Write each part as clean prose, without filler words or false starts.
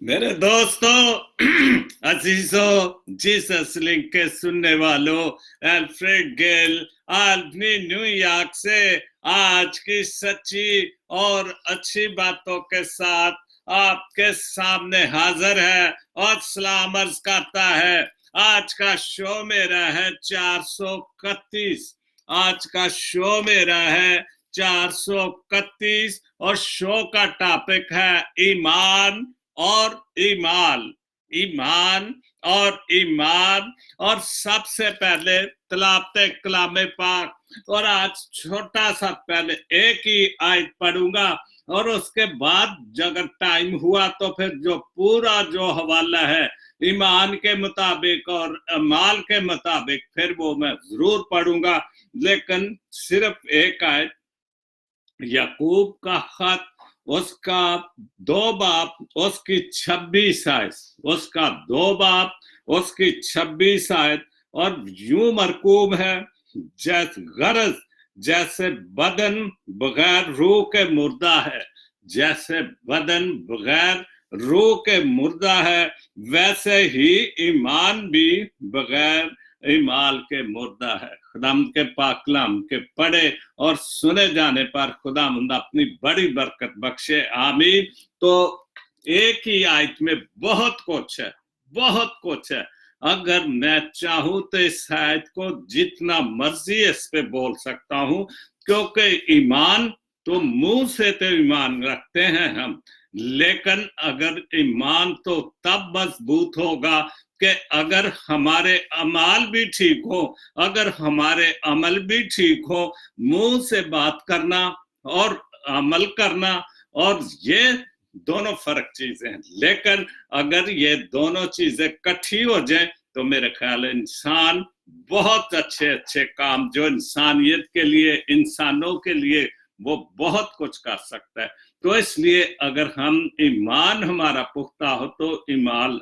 मेरे दोस्तों, अजीजों, Jesus link के सुनने वालों, अल्फ्रेड गेल आल्बनी न्यूयॉर्क से आज की सच्ची और अच्छी बातों के साथ आपके सामने हाजिर है और सलाम अर्ज करता है। आज का शो मेरा है 431। आज का शो मेरा है 431 और शो का टॉपिक है ईमान और ईमान। ईमान और ईमान। और सबसे पहले तलावते कलामे पाक, और आज छोटा सा पहले एक ही आयत पढ़ूंगा और उसके बाद अगर टाइम हुआ तो फिर जो पूरा जो हवाला है ईमान के मुताबिक और अमाल के मुताबिक फिर वो मैं जरूर पढ़ूंगा। लेकिन सिर्फ एक आयत, याकूब का खत, उसका 2 बाब उसकी 26 आयत, उसका 2 बाब उसकी 26 आयत। और यूं मरकूब है, जैसे गरज जैसे बदन बगैर रूह के मुर्दा है, जैसे बदन बगैर रूह के मुर्दा है, वैसे ही ईमान भी बगैर ईमान के मुर्दा है। खुदाम के पाक कलाम के पढ़े और सुने जाने पर खुदावंद अपनी बड़ी बरकत बख्शे, आमीन। तो एक ही आयत में बहुत कुछ है, बहुत कुछ है। अगर मैं चाहूं तो इस आयत को जितना मर्जी इस पे बोल सकता हूं, क्योंकि ईमान तो मुंह से तो ईमान रखते हैं हम, लेकिन अगर ईमान तो तब मजबूत होगा कि अगर हमारे अमाल भी ठीक हो, अगर हमारे अमल भी ठीक हो, मुंह से बात करना और अमल करना, और ये दोनों फर्क चीजें हैं। लेकिन अगर ये दोनों चीजें इकट्ठी हो जाए तो मेरे ख्याल इंसान बहुत अच्छे अच्छे काम जो इंसानियत के लिए, इंसानों के लिए, वो बहुत कुछ कर सकता है। तो इसलिए अगर हम ईमान हमारा पुख्ता हो तो ईमान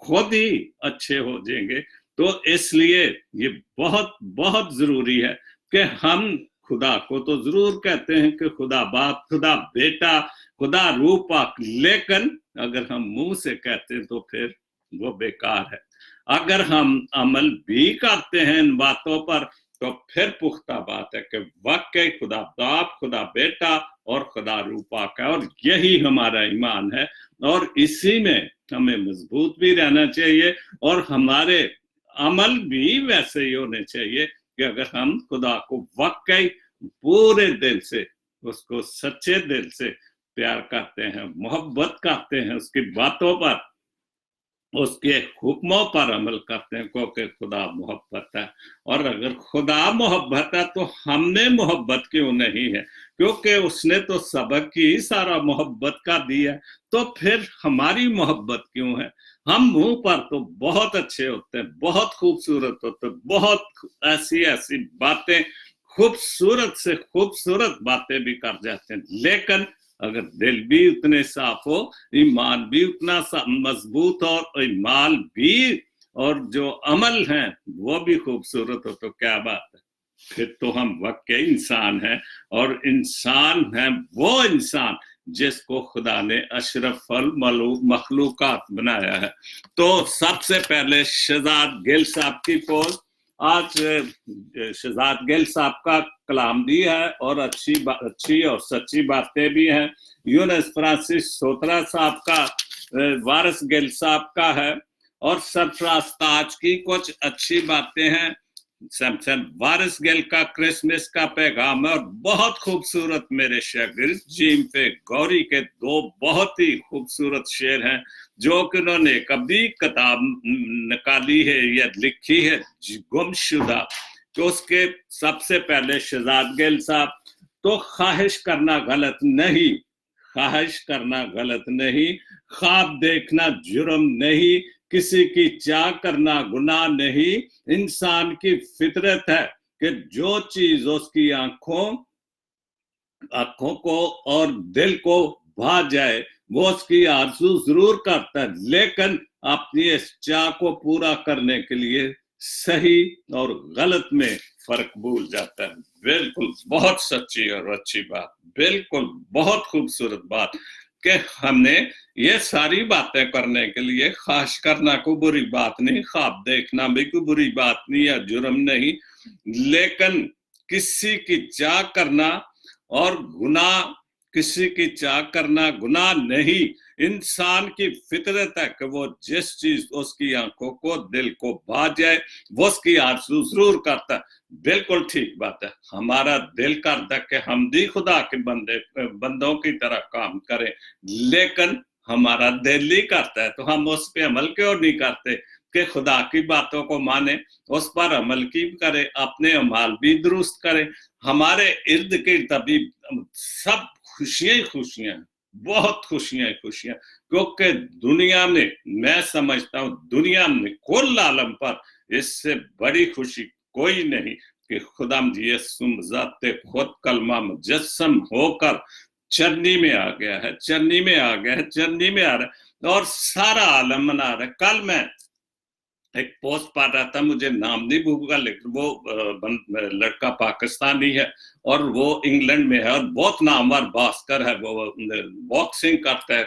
खुद ही अच्छे हो जाएंगे। तो इसलिए ये बहुत बहुत जरूरी है कि हम खुदा को तो जरूर कहते हैं कि खुदा बाप, खुदा बेटा, खुदा रूह पाक, लेकिन अगर हम मुंह से कहते हैं तो फिर वो बेकार है। अगर हम अमल भी करते हैं इन बातों पर तो फिर पुख्ता बात है कि वाकई खुदा बाप, खुदा बेटा और खुदा रूह पाक है, और यही हमारा ईमान है। और इसी में हमें मजबूत भी रहना चाहिए और हमारे अमल भी वैसे ही होने चाहिए कि अगर हम खुदा को वाकई पूरे दिल से, उसको सच्चे दिल से प्यार करते हैं, मोहब्बत करते हैं, उसकी बातों पर, उसके हुक्मों पर अमल करते हैं, क्योंकि खुदा मोहब्बत है। और अगर खुदा मोहब्बत है तो हमने मोहब्बत क्यों नहीं है? क्योंकि उसने तो सबक ही सारा मोहब्बत का दिया, तो फिर हमारी मोहब्बत क्यों है? हम मुंह पर तो बहुत अच्छे होते हैं, बहुत खूबसूरत होते हैं, बहुत ऐसी ऐसी बातें, खूबसूरत से खूबसूरत बातें भी कर जाते हैं, लेकिन अगर दिल भी उतने साफ हो, ईमान भी उतना मजबूत हो, और ईमान भी और जो अमल हैं वो भी खूबसूरत हो, तो क्या बात है? फिर तो हम वाकई इंसान हैं, और इंसान हैं वो इंसान जिसको खुदा ने अशरफुल मखलूकात बनाया है। तो सबसे पहले शहजाद गिल साहब की पोस्ट। आज शहजाद गिल साहब का कलाम भी है और अच्छी और सच्ची बातें भी हैं। यूनुस फ्रांसिस सोतरा साहब का, वारिस गिल साहब का है, और सरफराज ताज की कुछ अच्छी बातें हैं। सैमसन वारिस गिल का क्रिसमस का पैगाम है, और बहुत खूबसूरत मेरे शागिर्द जीम पे गौरी के 2 बहुत ही खूबसूरत शेर हैं जो कि उन्होंने कभी किताब निकाली है या लिखी है, गुमशुदा। तो उसके सबसे पहले शहजाद गिल साहब, तो ख्वाहिश करना गलत नहीं, ख्वाहिश करना गलत नहीं, ख्वाब देखना जुर्म नहीं, किसी की चाह करना गुनाह नहीं। इंसान की फितरत है कि जो चीज उसकी आंखों को और दिल को भा जाए वो उसकी आरज़ू जरूर करता है, लेकिन अपनी इस चाह को पूरा करने के लिए सही और गलत में फर्क भूल जाता है। बिल्कुल बहुत सच्ची और अच्छी बात, बिल्कुल बहुत खूबसूरत बात کہ हमने ये सारी बातें करने के लिए ख्वाहिश करना कोई बुरी बात नहीं, ख्वाब देखना भी कोई बुरी बात नहीं या जुर्म नहीं, लेकिन किसी की चाह करना और गुनाह, किसी की चाह करना गुनाह नहीं। इंसान की फितरत है कि वो जिस चीज उसकी आंखों को दिल को भा जाए वो उसकी आरज़ू जरूर करता है। बिल्कुल ठीक बात है, हमारा दिल करता है कि हम भी खुदा के बंदों की तरह काम करें, लेकिन हमारा दिल ही करता है तो हम उस पर अमल क्यों नहीं करते कि खुदा की बातों को माने, उस पर अमल की करें, अपने अमाल भी दुरुस्त करें। हमारे इर्द गिर्द अभी सब खुशियां ही खुशियां, बहुत खुशियां ही खुशियां, क्योंकि दुनिया में, मैं समझता हूँ दुनिया में कुल आलम पर इससे बड़ी खुशी कोई नहीं कि खुदाम यीशु ज़ाते खुद कलमा मुजस्सम होकर चरनी में आ गया है, चरनी में आ गया है, चरनी में आ रहा है और सारा आलम मना रहा है। कल मैं एक पोस्ट पढ़ रहा था, मुझे नाम नहीं भूलूंगा, लेकिन वो लड़का पाकिस्तानी है और वो इंग्लैंड में है और बहुत नामवर बॉक्सर है, वो बॉक्सिंग करता है,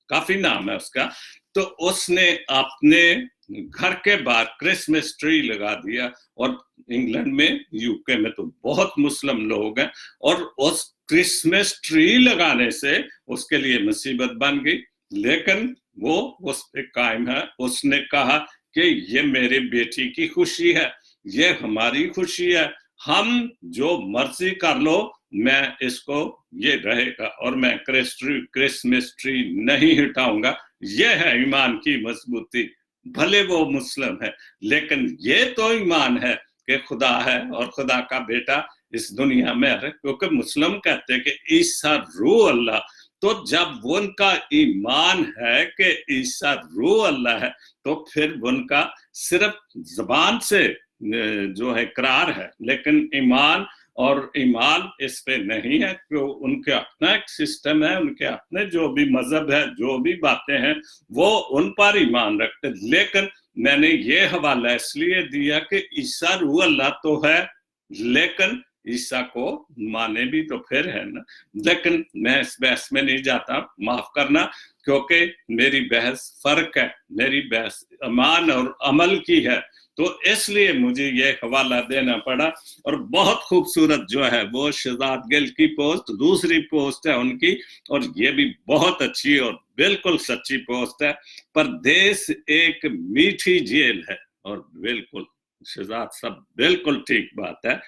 काफी नाम है उसका। तो उसने अपने घर के बाहर क्रिसमस ट्री लगा दिया और इंग्लैंड में, यूके में तो बहुत मुस्लिम लोग हैं और उस क्रिसमस ट्री लगाने से उसके लिए मुसीबत बन गई, लेकिन वो उस पे कायम है। उसने कहा कि ये मेरी बेटी की खुशी है, ये हमारी खुशी है, हम जो मर्जी कर लो, मैं इसको, ये रहेगा और मैं क्रिसमस ट्री नहीं हटाऊंगा। ये है ईमान की मजबूती। भले वो मुस्लिम है, लेकिन ये तो ईमान है कि खुदा है और खुदा का बेटा इस दुनिया में है, क्योंकि मुस्लिम कहते हैं कि ईसा रूह अल्लाह। तो जब उनका ईमान है कि ईसा रूह अल्लाह है, तो फिर उनका सिर्फ जबान से जो है इकरार है, लेकिन ईमान और ईमान इस पे नहीं है, तो उनके अपना एक सिस्टम है, उनके अपने जो भी मजहब है, जो भी बातें हैं, वो उन पर ईमान रखते। लेकिन मैंने ये हवाला इसलिए दिया कि ईसा रूह अल्लाह तो है, लेकिन ईसा को माने भी तो फिर है ना। लेकिन मैं इस बहस में नहीं जाता, माफ करना, क्योंकि मेरी बहस फर्क है, मेरी बहस ईमान और अमल की है, तो इसलिए मुझे ये हवाला देना पड़ा। और बहुत खूबसूरत जो है वो शहजाद गिल की पोस्ट, दूसरी पोस्ट है उनकी, और ये भी बहुत अच्छी और बिल्कुल सच्ची पोस्ट है। परदेश एक मीठी जेल है, और बिल्कुल शहजाद साहब बिल्कुल ठीक बात है,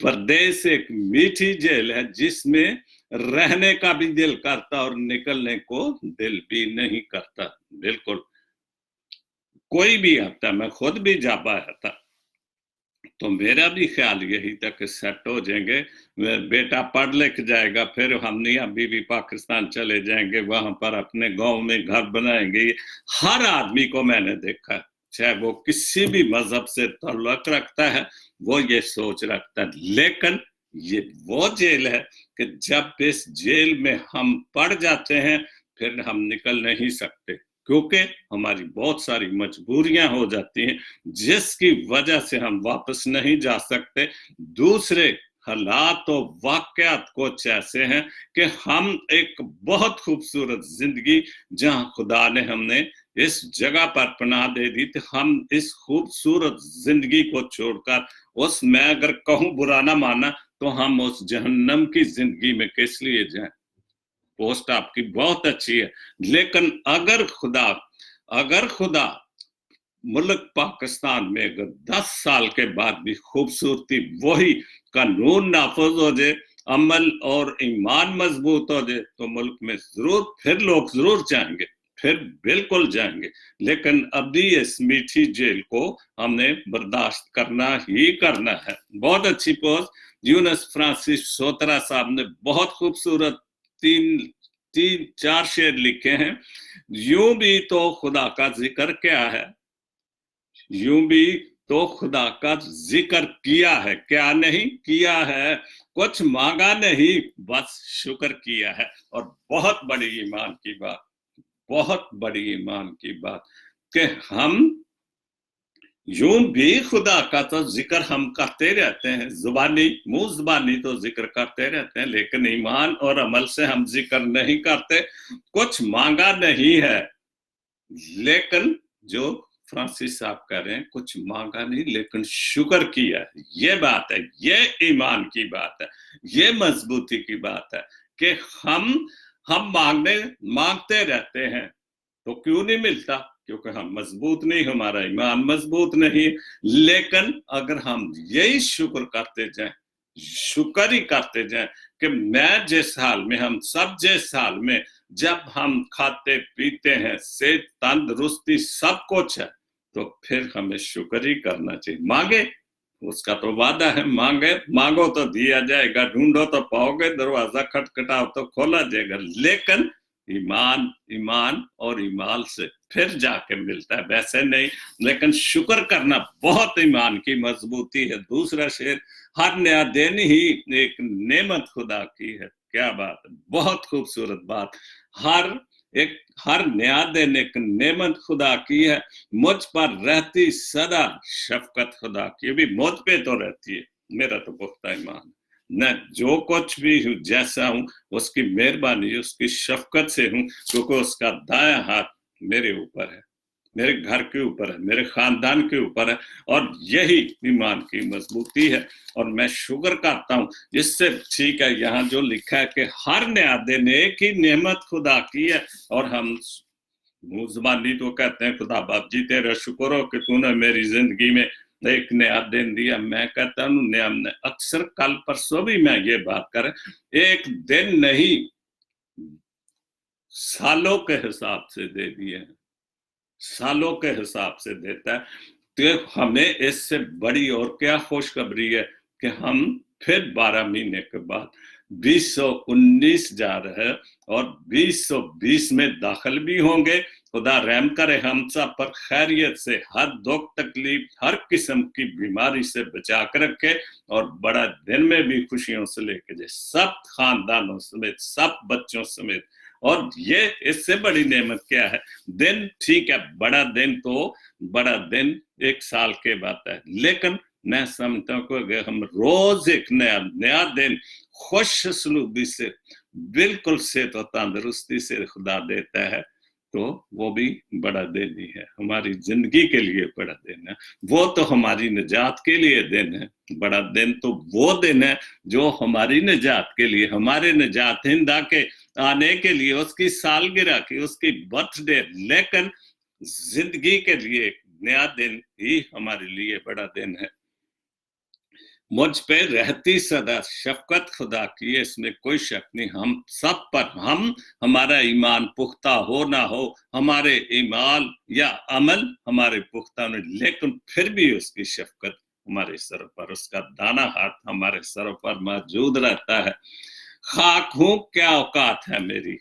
परदेश एक मीठी जेल है जिसमें रहने का भी दिल करता और निकलने को दिल भी नहीं करता। बिल्कुल, कोई भी आता, मैं खुद भी जा पाया था, तो मेरा भी ख्याल यही था कि सेट हो जाएंगे, बेटा पढ़ लिख जाएगा, फिर हम मियां बीवी पाकिस्तान चले जाएंगे, वहां पर अपने गांव में घर बनाएंगे। हर आदमी को मैंने देखा, चाहे वो किसी भी मजहब से ताल्लुक रखता है, वो ये सोच रखता है। लेकिन ये वो जेल है कि जब इस जेल में हम पड़ जाते हैं, फिर हम निकल नहीं सकते, क्योंकि हमारी बहुत सारी मजबूरियां हो जाती हैं, जिसकी वजह से हम वापस नहीं जा सकते। दूसरे हालात और वाकयात कुछ ऐसे हैं कि हम एक बहुत खूबसूरत जिंदगी, जहां खुदा ने हमने इस जगह पर पनाह दे दी, तो हम इस खूबसूरत जिंदगी को छोड़कर, उस, मैं अगर कहूं बुरा ना माना, तो हम उस जहन्नम की जिंदगी में किस लिए जाएं। पोस्ट आपकी बहुत अच्छी है, लेकिन अगर खुदा मुल्क पाकिस्तान में अगर 10 साल के बाद भी खूबसूरती वही कानून नाफज हो जाए, अमल और ईमान मजबूत हो जाए, तो मुल्क में जरूर फिर लोग जरूर जाएंगे, फिर बिल्कुल जाएंगे। लेकिन अभी इस मीठी जेल को हमने बर्दाश्त करना ही करना है। बहुत अच्छी पोस्ट यूनुस फ्रांसिस सोतरा साहब ने बहुत खूबसूरत 3-4 शेर लिखे हैं। यूं भी तो खुदा का जिक्र क्या है, यूं भी तो खुदा का जिक्र किया है, क्या नहीं किया है, कुछ मांगा नहीं, बस शुक्र किया है। और बहुत बड़ी ईमान की बात, बहुत बड़ी ईमान की बात कि हम यूं भी खुदा का तो जिक्र हम करते रहते हैं, जुबानी मुंह जुबानी तो जिक्र करते रहते हैं, लेकिन ईमान और अमल से हम जिक्र नहीं करते। कुछ मांगा नहीं है, लेकिन जो फ्रांसिस साहब कह रहे हैं, कुछ मांगा नहीं लेकिन शुक्र किया है। ये बात है, ये ईमान की बात है, ये मजबूती की बात है कि हम मांगते रहते हैं तो क्यों नहीं मिलता? क्योंकि हम मजबूत नहीं, हमारा ईमान मजबूत नहीं। लेकिन अगर हम यही शुक्र करते जाएं, शुक्र ही करते जाएं कि मैं जिस हाल में, हम सब जिस हाल में, जब हम खाते पीते हैं, सेहत तंदुरुस्ती सब कुछ है, तो फिर हमें शुक्र ही करना चाहिए। मांगे, उसका तो वादा है, मांगो तो दिया जाएगा, ढूंढो तो पाओगे, दरवाजा खटखटाओ तो खोला जाएगा। लेकिन ईमान और ईमाल से फिर जाके मिलता है, वैसे नहीं। लेकिन शुक्र करना बहुत ईमान की मजबूती है। दूसरा शेर, हर नया दिन ही एक नेमत खुदा की है। क्या बात है, बहुत खूबसूरत बात। हर नया दिन एक नेमत खुदा की है, मुझ पर रहती सदा शफकत खुदा की। भी मुझ पे तो रहती है, मेरा तो पुख्ता ईमान, मैं जो कुछ भी हूँ, जैसा हूँ, उसकी मेहरबानी, उसकी शफकत से हूँ, क्योंकि उसका दाया हाथ मेरे ऊपर है, मेरे घर के ऊपर है, मेरे खानदान के ऊपर है। और यही ईमान की मजबूती है। और मैं शुक्र करता हूँ इससे। ठीक है, यहाँ जो लिखा है कि हर नया दिन एक ही नेमत खुदा की है, और हम जुबानी तो कहते हैं खुदा बाप जी तेरा शुक्र हो कि तूने मेरी जिंदगी में एक नया दिन दिया। मैं कहता हूँ नया, अक्सर कल परसों भी मैं ये बात कर, एक दिन नहीं, सालों के हिसाब से दे दिए हैं, सालों के हिसाब से देता है। तो हमें इससे बड़ी और क्या खुशखबरी है कि हम फिर 12 महीने के बाद 2019 जा रहे हैं, और 2020 में दाखिल भी होंगे। खुदा रहम करे हम सब पर, खैरियत से, हर दुख तकलीफ, हर किस्म की बीमारी से बचा कर रखे, और बड़ा दिन में भी खुशियों से लेके जाए, सब खानदानों समेत, सब बच्चों समेत। और ये इससे बड़ी नेमत क्या है? दिन ठीक है, बड़ा दिन 1 साल के बाद है, लेकिन मैं समझता हूँ कि अगर हम रोज एक नया दिन खुश सलूबी से, बिल्कुल सेहत और तंदुरुस्ती से खुदा देता है, तो वो भी बड़ा दिन ही है, हमारी जिंदगी के लिए बड़ा दिन है। वो तो हमारी निजात के लिए दिन है। बड़ा दिन तो वो दिन है जो हमारी निजात के लिए, हमारे निजात हिंदा के आने के लिए, उसकी सालगिरह की, उसकी बर्थडे। लेकिन जिंदगी के लिए नया दिन ही हमारे लिए बड़ा दिन है। मुझ पे रहती सदा शफकत खुदा की है, इसमें कोई शक नहीं। हम सब पर, हमारा ईमान पुख्ता हो ना हो, हमारे ईमान या अमल हमारे पुख्ता नहीं, लेकिन फिर भी उसकी शफकत हमारे सर पर, उसका दाना हाथ हमारे सर पर मौजूद रहता है। खाक हूं क्या औकात है मेरी,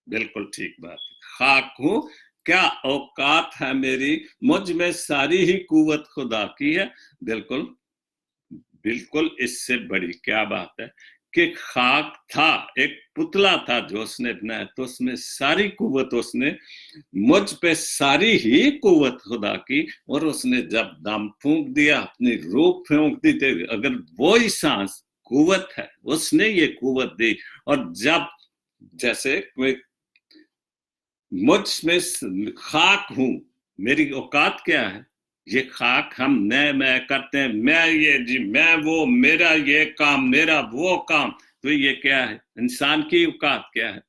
बिल्कुल ठीक बात है। खाक हूं क्या औकात है मेरी, मुझ में सारी ही कुव्वत खुदा की है। बिल्कुल बिल्कुल, इससे बड़ी क्या बात है कि खाक था, एक पुतला था जो उसने बनाया, तो उसमें सारी कुव्वत, उसने मुझ पे सारी ही कुव्वत खुदा की। और उसने जब दम फूंक दिया, अपनी रूह फूंक दी थी, अगर वो ही सांस कुव्वत है, उसने ये कुव्वत दी। और जब जैसे कोई मुझ में खाक हूं, मेरी औकात क्या है? ये खाक हम मैं करते हैं, मैं ये जी, मैं वो, मेरा ये काम, मेरा वो काम। तो ये क्या है? इंसान की औकात क्या है?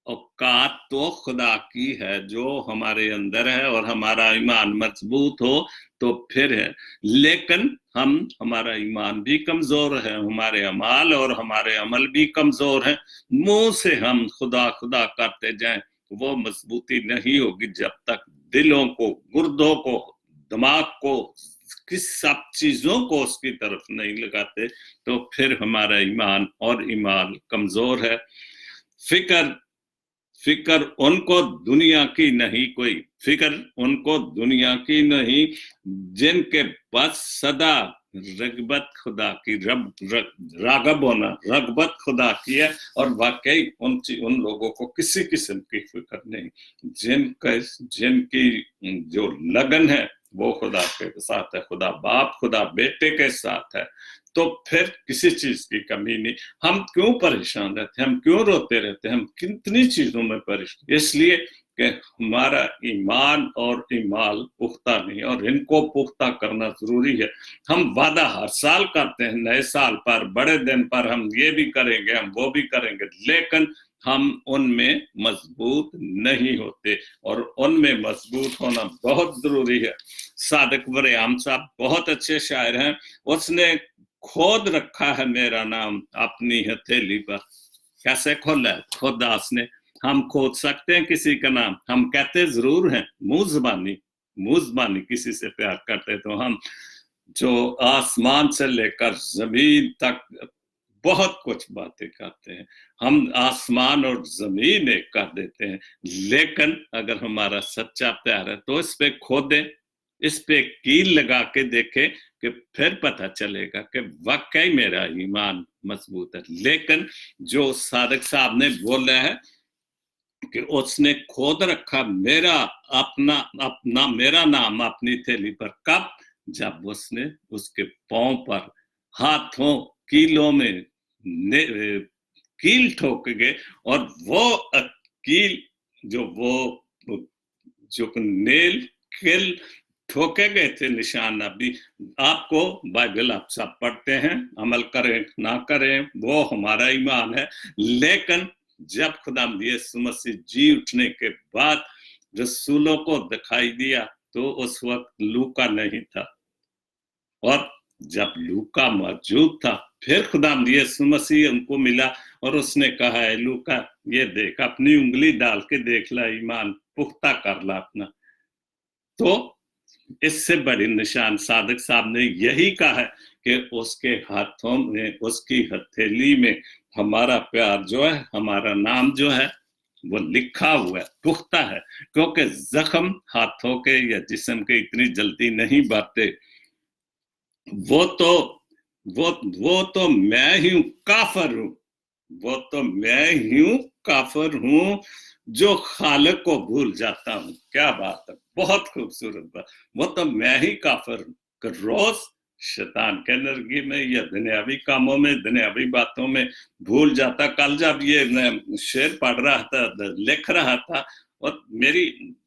औकात तो खुदा की है जो हमारे अंदर है, और हमारा ईमान मजबूत हो तो फिर है। लेकिन हमारा ईमान भी कमजोर है, हमारे अमाल और हमारे अमल भी कमजोर हैं। मुंह से हम खुदा खुदा करते जाएं, वो मजबूती नहीं होगी जब तक दिलों को, गुर्दों को, दिमाग को, किस सब चीजों को उसकी तरफ नहीं लगाते, तो फिर हमारा ईमान और ईमान कमजोर है। फिक्र उनको दुनिया की नहीं, कोई फिक्र उनको दुनिया की नहीं, जिनके पास सदा रगबत खुदा की, रागब होना, रगबत खुदा की है। और वाकई उन लोगों को किसी किस्म की फिक्र नहीं, जिनकी जो लगन है وہ खुदा के साथ है, खुदा बाप खुदा बेटे के साथ है, तो फिर किसी चीज की कमी नहीं। हम क्यों परेशान रहते हैं, हम क्यों रोते रहते हैं, हम कितनी चीजों में परेशान, इसलिए कि हमारा ईमान और ईमाल पुख्ता नहीं, और इनको पुख्ता करना जरूरी है। हम वादा हर साल करते हैं, नए साल पर, बड़े दिन पर हम ये भी करेंगे, हम वो भी करेंगे, लेकिन हम उनमें मजबूत नहीं होते, और उनमें मजबूत होना बहुत जरूरी है। सादिक बरेआम साहब बहुत अच्छे शायर हैं, उसने खोद रखा है मेरा नाम अपनी हथेली पर। कैसे खोला है? खुदास ने। हम खोद सकते हैं किसी का नाम? हम कहते जरूर हैं, मुंह ज़बानी किसी से प्यार करते तो हम, जो आसमान से लेकर जमीन तक बहुत कुछ बातें करते हैं, हम आसमान और जमीन एक कर देते हैं, लेकिन अगर हमारा सच्चा प्यार है तो इस पे खोदें, इस पे कील लगा के देखें, कि फिर पता चलेगा कि वाकई मेरा ईमान मजबूत है। लेकिन जो सादिक साहब ने बोला है कि उसने खोद रखा मेरा नाम अपनी थैली पर, कब? जब उसने उसके पांव पर हाथों कीलों में कील ठोक गए, और वो कील जो नेल कील ठोके गए थे निशान, अभी आपको बाइबल आप सब पढ़ते हैं, अमल करें ना करें वो हमारा ईमान है, लेकिन जब खुदावंद यीशु मसीह जी उठने के बाद रसूलों को दिखाई दिया तो उस वक्त लूका नहीं था, और जब लूका मौजूद था फिर खुदावंद यीशु मसीह उनको मिला और उसने कहा है, लूका ये देख, अपनी उंगली डाल के देख ला, ईमान पुख्ता कर ला अपना। तो इससे बड़ी निशान सादिक साहब ने यही कहा है कि उसके हाथों में, उसकी हथेली में हमारा प्यार जो है, हमारा नाम जो है वो लिखा हुआ है, पुख्ता है, क्योंकि जख्म हाथों के या जिस्म के इतनी जल्दी नहीं बढ़ते। वो तो मैं ही हूं, काफिर हूं, वो तो मैं ही हूं, काफिर हूं, जो खालिक को भूल जाता हूं। क्या बात है, बहुत खूबसूरत बात। वो तो मैं ही काफिर हूं, रोज शैतान के एनर्जी में या दुनियावी कामों में, दुनियावी बातों में भूल जाता। कल जब ये मैं शेर पढ़ रहा था, लिख रहा था, और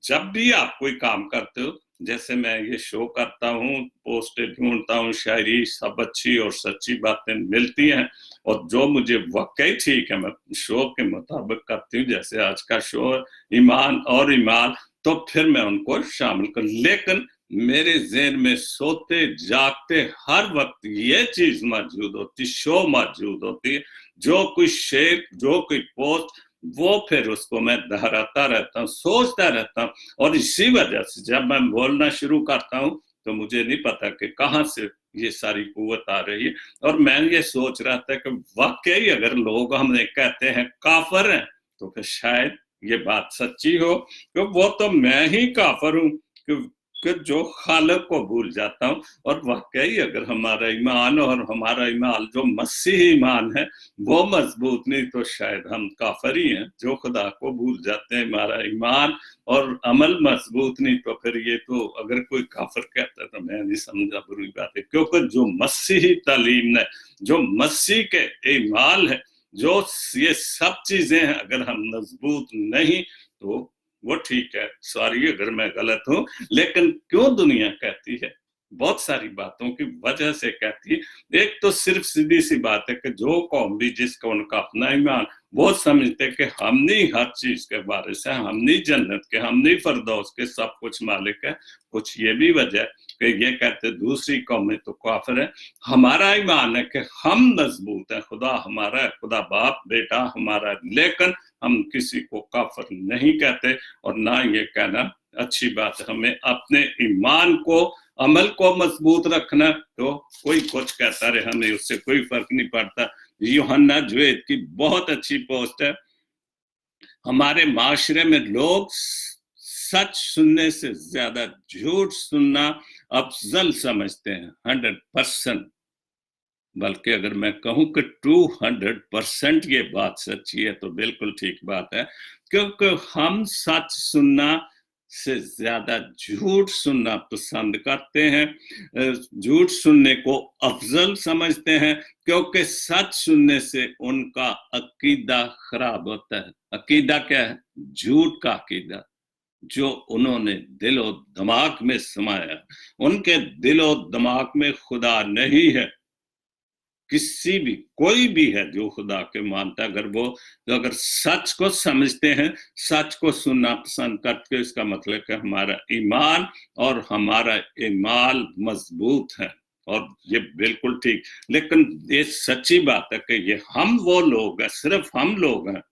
जब भी आप कोई काम करते हो, जैसे मैं ये शो करता हूँ, पोस्ट ढूंढता हूँ, शायरी सब अच्छी और सच्ची बातें मिलती हैं, और जो मुझे वाकई ठीक है मैं शो के मुताबिक करती हूँ, जैसे आज का शो ईमान और ईमाल, तो फिर मैं उनको शामिल कर। लेकिन मेरे ज़हन में सोते जागते हर वक्त ये चीज मौजूद होती, शो मौजूद होती है, जो कोई शेर, जो कोई पोस्ट, वो फिर उसको मैं दोहराता रहता हूँ, सोचता रहता हूँ, और इसी वजह से जब मैं बोलना शुरू करता हूँ तो मुझे नहीं पता कि कहाँ से ये सारी कुव्वत आ रही है। और मैं ये सोच रहा था कि वाकई अगर लोग हमें कहते हैं काफिर हैं, तो फिर शायद ये बात सच्ची हो, कि वो तो मैं ही काफिर हूँ कि जो खालिक को भूल जाता हूँ। और वाकई अगर हमारा ईमान और हमारा ईमान जो मसीही ईमान है वो मजबूत नहीं, तो शायद हम काफिर ही हैं, जो खुदा को भूल जाते हैं। हमारा ईमान और अमल मजबूत नहीं, तो फिर ये तो अगर कोई काफिर कहता है तो मैं नहीं समझा बुरी बात है, क्योंकि जो मसीही तालीम है, जो मसीह के ईमान है, जो ये सब चीजें हैं, अगर हम मजबूत नहीं तो वो ठीक है, सॉरी अगर मैं गलत हूं, लेकिन क्यों दुनिया कहती है, बहुत सारी बातों की वजह से कहती है। एक तो सिर्फ सीधी सी बात है कि जो कौम भी जिसका उनका अपना ईमान, वो समझते कि हम नहीं हर चीज के वारिस हैं, हम नहीं जन्नत के, हम नहीं फरदौस के सब कुछ मालिक है। कुछ ये भी वजह कि ये कहते दूसरी कौमें तो काफिर है। हमारा ईमान है कि हम मजबूत है, खुदा हमारा है, खुदा बाप बेटा हमारा, लेकिन हम किसी को काफिर नहीं कहते, और ना ये कहना अच्छी बात है। हमें अपने ईमान को, अमल को मजबूत रखना, तो कोई कुछ कहता रहे, हमें उससे कोई फर्क नहीं पड़ता। यूहन्ना जुवैद की बहुत अच्छी पोस्ट है, हमारे माशरे में लोग सच सुनने से ज्यादा झूठ सुनना अफजल समझते हैं, 100%। बल्कि अगर मैं कहूं कि 200% ये बात सच्ची है तो बिल्कुल ठीक बात है, क्योंकि हम सच सुनना سے زیادہ جھوٹ سننا پسند کرتے ہیں، جھوٹ سننے کو افضل سمجھتے ہیں، کیونکہ سچ سننے سے ان کا عقیدہ خراب ہوتا ہے۔ عقیدہ کیا ہے؟ جھوٹ کا عقیدہ جو انہوں نے دل و دماغ میں سمایا۔ ان کے دل و دماغ میں خدا نہیں ہے، کسی بھی کوئی بھی ہے جو خدا کے مانتا، اگر سچ کو سمجھتے ہیں، سچ کو سننا پسند کرتے، اس کا مطلب کہ ہمارا ایمان اور ہمارا ایمان مضبوط ہے، اور یہ بالکل ٹھیک۔ لیکن یہ سچی بات ہے کہ یہ ہم وہ لوگ ہیں، صرف ہم لوگ ہیں،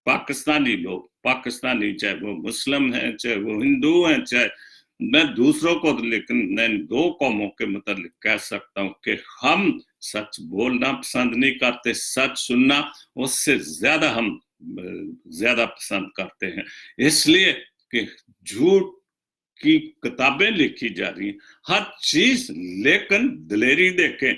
پاکستانی لوگ، پاکستانی، چاہے وہ مسلم ہیں، چاہے وہ ہندو ہیں، چاہے میں دوسروں کو، لیکن میں دو قوموں کے متعلق کہہ سکتا ہوں کہ ہم سچ بولنا پسند نہیں کرتے، سچ سننا اس سے زیادہ ہم زیادہ پسند کرتے ہیں، اس لیے کہ جھوٹ کی کتابیں لکھی جا رہی ہیں، ہر چیز، لیکن دلیری دیکھیں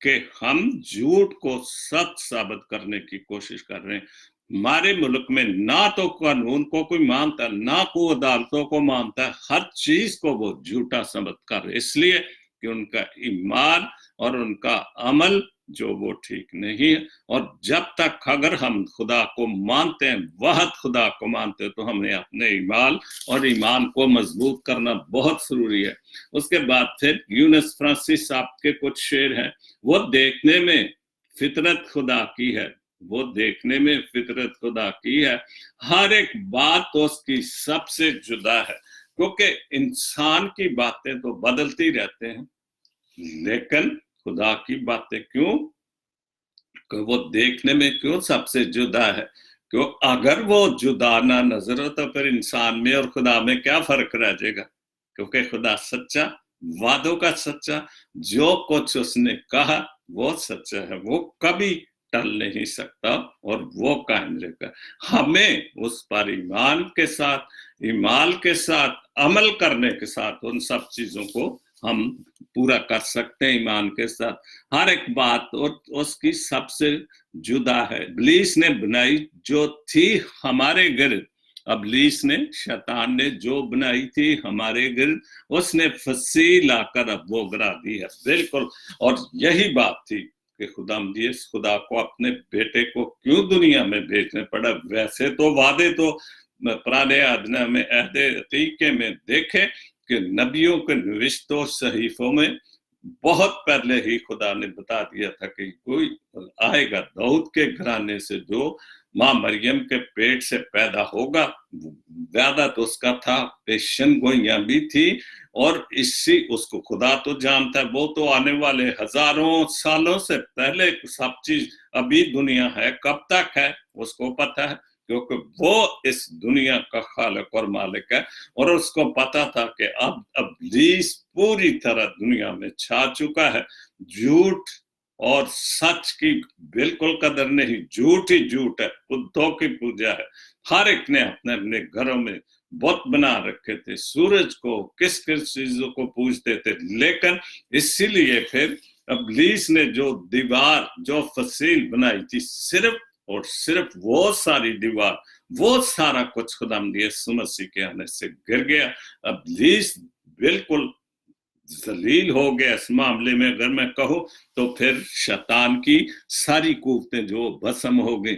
کہ ہم جھوٹ کو سچ ثابت کرنے کی کوشش کر رہے ہیں۔ ہمارے ملک میں نہ تو قانون کو کوئی مانتا، نہ کوئی عدالتوں کو مانتا، ہر چیز کو وہ جھوٹا ثابت کر رہے، اس لیے کہ ان کا ایمان اور ان کا عمل جو وہ ٹھیک نہیں ہے۔ اور جب تک اگر ہم خدا کو مانتے ہیں، واحد خدا کو مانتے ہیں، تو ہمیں اپنے ایمان اور ایمان کو مضبوط کرنا بہت ضروری ہے۔ اس کے بعد پھر یونس فرانسس صاحب کے کچھ شعر ہیں، وہ دیکھنے میں فطرت خدا کی ہے، وہ دیکھنے میں فطرت خدا کی ہے، ہر ایک بات تو اس کی سب سے جدا ہے، کیونکہ انسان کی باتیں تو بدلتی رہتے ہیں، لیکن خدا کی باتیں کیوں کہ وہ دیکھنے میں کیوں سب سے جدا ہے؟ کیوں اگر وہ جدا نہ نظر ہو تو پھر انسان میں اور خدا میں کیا فرق رہ جائے گا؟ کیونکہ خدا سچا، وعدوں کا سچا، جو کچھ اس نے کہا وہ سچا ہے، وہ کبھی ٹل نہیں سکتا اور وہ قائم رہے گا۔ ہمیں اس پر ایمان کے ساتھ عمل کرنے کے ساتھ ان سب چیزوں کو ہم پورا کر سکتے ہیں، ایمان کے ساتھ ہر ایک بات اور اس کی سب سے جدا ہے۔ ابلیس نے بنائی جو تھی ہمارے گرد، ابلیس نے، شیطان نے جو بنائی تھی ہمارے گرد، اس نے فصیح لا کر اب وہ گرا دی ہے، بالکل۔ اور یہی بات تھی کہ خدا کو اپنے بیٹے کو کیوں دنیا میں بھیجنا پڑا۔ ویسے تو وعدے تو پرانے عہد میں، عہد عتیقے میں دیکھیں کہ نبیوں کے نوشتوں صحیفوں میں بہت پہلے ہی خدا نے بتا دیا تھا کہ کوئی آئے گا داؤد کے گھرانے سے جو ماں مریم کے پیٹ سے پیدا ہوگا، وعدہ تو اس کا تھا، پیشن گوئیاں بھی تھی، اور اس کو خدا تو جانتا ہے، وہ تو آنے والے ہزاروں سالوں سے پہلے سب چیز ابھی دنیا ہے کب تک ہے اس کو پتا ہے، کیونکہ وہ اس دنیا کا خالق اور مالک ہے، اور اس کو پتا تھا کہ اب ابلیس پوری طرح دنیا میں چھا چکا ہے، جھوٹ اور سچ کی بالکل قدر نہیں، جھوٹ ہی جھوٹ ہے، بدھوں کی پوجا ہے، ہر ایک نے اپنے اپنے گھروں میں بت بنا رکھے تھے، سورج کو کس کس چیزوں کو پوجتے تھے، لیکن اسی لیے پھر ابلیس نے جو دیوار، جو فصیل بنائی تھی، صرف اور صرف وہ ساری دیوار، وہ سارا کچھ خداوند یسوع مسیح کے آنے سے گر گیا۔ ابلیس بالکل ذلیل ہو گیا اس معاملے میں، اگر میں کہوں تو پھر شیطان کی ساری قوتیں جو بھسم ہو گئی۔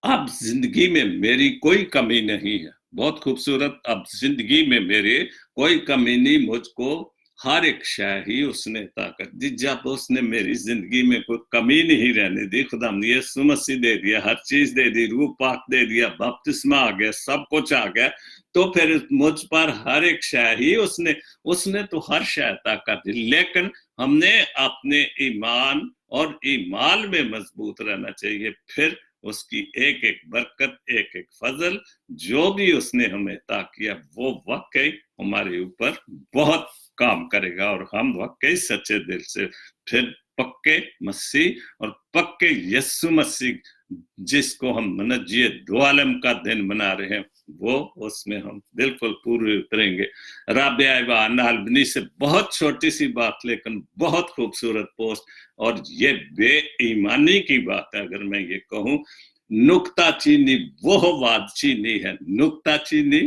اب زندگی میں میری کوئی کمی نہیں ہے، بہت خوبصورت، اب زندگی میں میرے کوئی کمی نہیں، مجھ کو ہر ایک شے ہی اس نے عطا کر دی، جب اس نے میری زندگی میں کوئی کمی نہیں رہنے دی، خدا نے یسوع مسیح دے دیا، ہر چیز دے دی، روح پاک دے دیا، بپتسمہ آ گیا، سب کچھ آ گیا، تو پھر مجھ پر ہر ایک شے ہی اس نے تو ہر شے عطا کر دی، لیکن ہم نے اپنے ایمان اور ایمان میں مضبوط رہنا چاہیے، پھر اس کی ایک ایک برکت، ایک ایک فضل جو بھی اس نے ہمیں عطا کیا، وہ واقعی ہمارے اوپر بہت کام کرے گا، اور ہم واقعی سچے دل سے پھر پکے مسیح اور پکے یسوع مسیح جس کو ہم منجی دو عالم کا دن بنا رہے ہیں، وہ اس میں ہم بالکل پورے اتریں گے۔ رابعہ ایوان البنی سے بہت چھوٹی سی بات لیکن بہت خوبصورت پوسٹ، اور یہ بے ایمانی کی بات ہے اگر میں یہ کہوں، नुक्ता चीनी वो वाद चीनी है, नुक्ता चीनी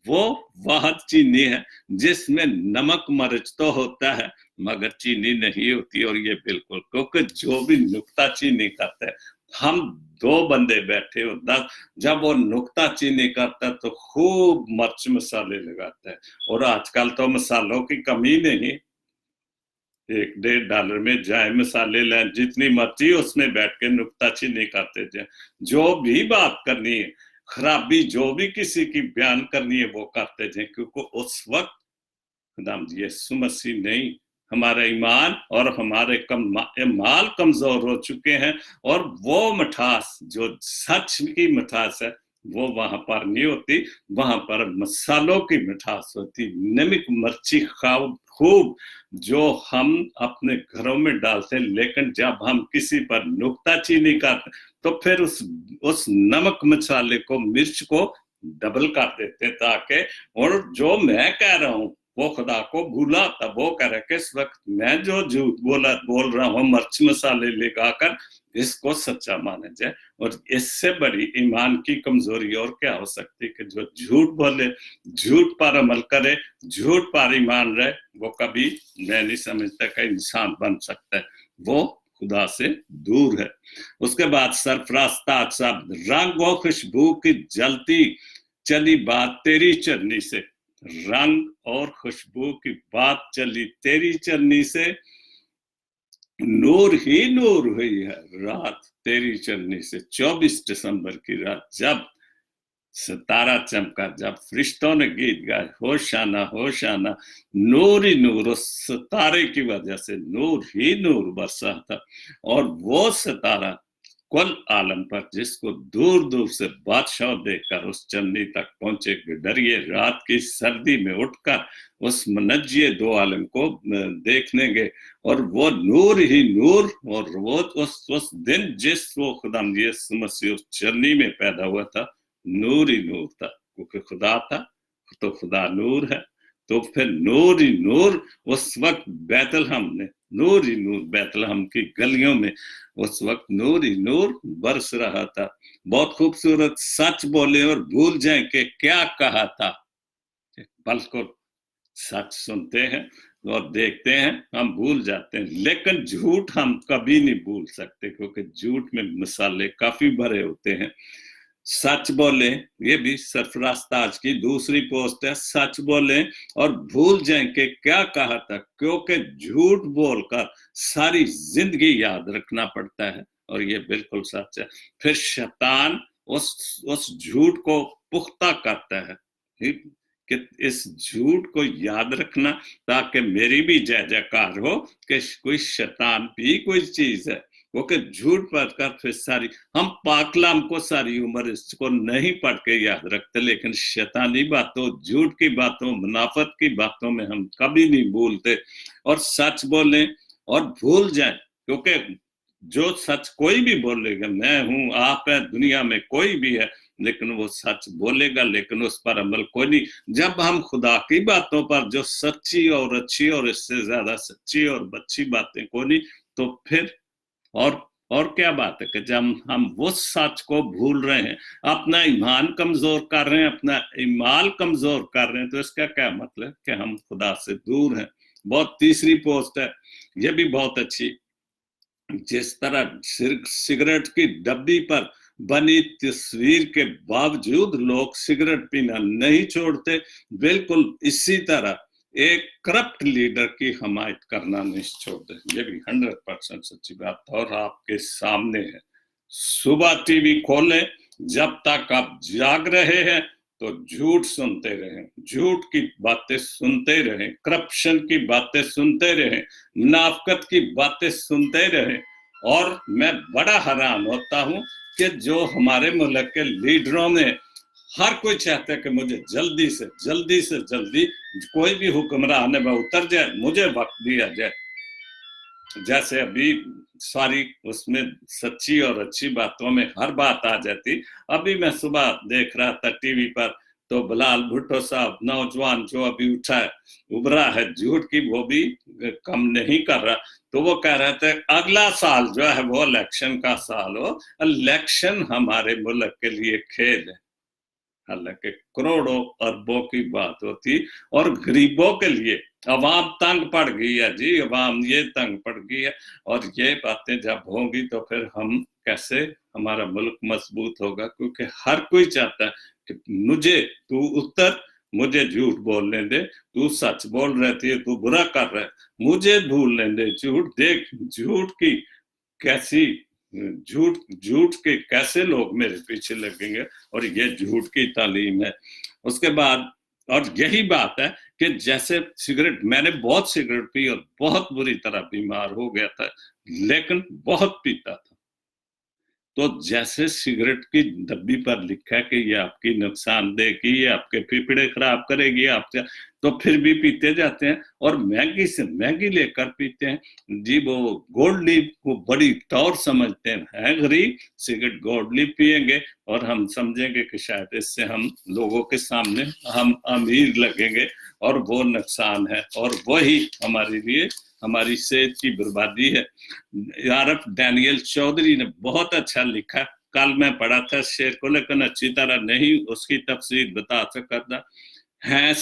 वो वाद चीनी है जिसमें नमक मिर्च तो होता है मगर चीनी नहीं होती। और ये बिल्कुल, क्योंकि जो भी नुक्ता चीनी करता है, हम 2 बंदे बैठे हो 10, जब वो नुक्ता चीनी करता है तो खूब मिर्च मसाले लगाता है। और आजकल तो मसालों की कमी नहीं, $1-1.5 में जाए मसाले लें, जितनी मर्जी उसमें बैठ के नुक्ताचीनी करते जाए। जो भी बात करनी है, खराबी जो भी किसी की बयान करनी है वो करते जाए, क्योंकि उस वक्त खुदाम यीशु मसीह नहीं, हमारा ईमान और हमारे माल कमजोर हो चुके हैं। और वो मिठास जो सच की मिठास है वो वहां पर नहीं होती, वहां पर मसालों की मिठास होती, नमक मिर्ची खूब जो हम अपने घरों में डालते हैं। लेकिन जब हम किसी पर नुक्ताचीनी करते तो फिर उस नमक मसाले को, मिर्च को डबल कर देते ताकि, और जो मैं कह रहा हूं वो खुदा को भूला, तब वो कह रहे कि इस वक्त मैं जो झूठ बोल रहा हूँ मिर्च मसाले लगाकर, इसको सच्चा माना जाए। और इससे बड़ी ईमान की कमजोरी और क्या हो सकती है कि जो झूठ बोले, झूठ पर अमल करे, झूठ पर ईमान रहे, वो कभी मैं नहीं समझता कि इंसान बन सकता है, वो खुदा से दूर है। उसके बाद सरफराज साहब, रंग और खुशबू की जलती चली बात तेरी चरनी से, रंग और खुशबू की बात चली तेरी चरनी से, नूर ही नूर हुई है रात तेरी चरनी से। 24 दिसंबर की रात जब सितारा चमका, जब फरिश्तों ने गीत गाए होशाना होशाना, नूर ही नूर, उस सितारे की वजह से नूर ही नूर बरसा था। और वो सितारा कुल आलम पर, जिसको दूर दूर से बादशाह देखकर उस चन्नी तक पहुंचे, डरिए रात की सर्दी में उठकर उस मनज्जे 2 आलम को देखने गए। और वो नूर ही नूर, और वो उस दिन जिस वो खुदा यीशु मसीह उस चन्नी में पैदा हुआ था, नूर ही नूर था, क्योंकि खुदा था तो खुदा नूर है। तो फिर नूर ही नूर उस वक्त बैतलहम ने, नूर ही नूर बैतलहम की गलियों में उस वक्त नूर ही नूर बरस रहा था। बहुत खूबसूरत, सच बोले और भूल जाएं कि क्या कहा था। बिल्कुल सच सुनते हैं और देखते हैं, हम भूल जाते हैं, लेकिन झूठ हम कभी नहीं भूल सकते, क्योंकि झूठ में मसाले काफी भरे होते हैं। सच बोले, ये भी सरफराज ताज की दूसरी पोस्ट है, सच बोले और भूल जाएं कि क्या कहा था, क्योंकि झूठ बोलकर सारी जिंदगी याद रखना पड़ता है। और ये बिल्कुल सच है। फिर शैतान उस झूठ को पुख्ता करता है कि इस झूठ को याद रखना ताकि मेरी भी जय जयकार हो कि कोई शैतान भी कोई चीज है, वो कि झूठ पढ़कर फिर सारी, हम पाकलाम को सारी उम्र इसको नहीं पढ़ के याद रखते, लेकिन शैतानी बातों, झूठ की बातों, मुनाफत की बातों में हम कभी नहीं भूलते। और सच बोलें और भूल जाएं, क्योंकि जो सच कोई भी बोलेगा, मैं हूं, आप है, दुनिया में कोई भी है, लेकिन वो सच बोलेगा, लेकिन उस पर अमल कोई नहीं। जब हम खुदा की बातों पर जो सच्ची और अच्छी और इससे ज्यादा सच्ची और अच्छी बातें कोई नहीं, तो फिर और क्या बात है कि जब हम वो सच को भूल रहे हैं, अपना ईमान कमजोर कर रहे हैं, अपना ईमान कमजोर कर रहे हैं, तो इसका क्या मतलब कि हम खुदा से दूर हैं। बहुत तीसरी पोस्ट है, ये भी बहुत अच्छी। जिस तरह सिगरेट की डब्बी पर बनी तस्वीर के बावजूद लोग सिगरेट पीना नहीं छोड़ते, बिल्कुल इसी तरह एक करप्ट लीडर की हमायत करना नहीं छोड़ते। ये भी 100% सच्ची बात और आपके सामने है। सुबह टीवी खोलें, जब तक आप जाग रहे हैं तो झूठ सुनते रहें, झूठ की बातें सुनते रहें, करप्शन की बातें सुनते रहें, मुनाफिकत की बातें सुनते रहें। और मैं बड़ा हैरान होता हूं कि जो हमारे मुल्क के लीडरों में हर कोई चाहता है कि मुझे जल्दी से जल्दी कोई भी हुक्मरान में उतर जाए, मुझे वक्त दिया जाए। जैसे अभी सारी उसमें सच्ची और अच्छी बातों में हर बात आ जाती। अभी मैं सुबह देख रहा था टीवी पर तो बिलाल भुट्टो साहब नौजवान जो अभी उठा है, उभरा है झूठ की, वो भी कम नहीं कर रहा। तो वो कह रहे थे अगला साल जो है वो इलेक्शन का साल हो, इलेक्शन हमारे मुल्क के लिए खेल है। हालांकि करोड़ों अरबों की बात होती, और गरीबों के लिए अवाम तंग पड़ गई है जी, अवाम ये तंग पड़ गई है। और ये बातें जब होंगी तो फिर हम कैसे, हमारा मुल्क मजबूत होगा? क्योंकि हर कोई चाहता है कि मुझे तू उत्तर, मुझे झूठ बोलने दे, तू सच बोल रहती है, तू बुरा कर रहा है, मुझे भूलने दे झूठ। देख झूठ की कैसी, झूठ के कैसे लोग मेरे पीछे लगेंगे, और ये झूठ की तालीम है। उसके बाद और यही बात है कि जैसे सिगरेट, मैंने बहुत सिगरेट पी और बहुत बुरी तरह बीमार हो गया था, लेकिन बहुत पीता था। तो जैसे सिगरेट की डब्बी पर लिखा है कि ये आपकी नुकसान देगी, ये आपके फेफड़े खराब करेगी, आपसे, तो फिर भी पीते जाते हैं और महंगी से महंगी लेकर पीते हैं जी। वो गोल्ड लीफ को बड़ी टौर समझते हैं गरीब, सिगरेट गोल्ड लीफ पियेंगे और हम समझेंगे कि शायद इससे हम लोगों के सामने हम अमीर लगेंगे, और वो नुकसान है, और वही हमारे लिए हमारी सेहत की बर्बादी है। आरफ डैनियल चौधरी ने बहुत अच्छा लिखा, कल मैं पढ़ा था शेर को, लेकिन अच्छी तरह नहीं उसकी तफसीर बता सकता। हैं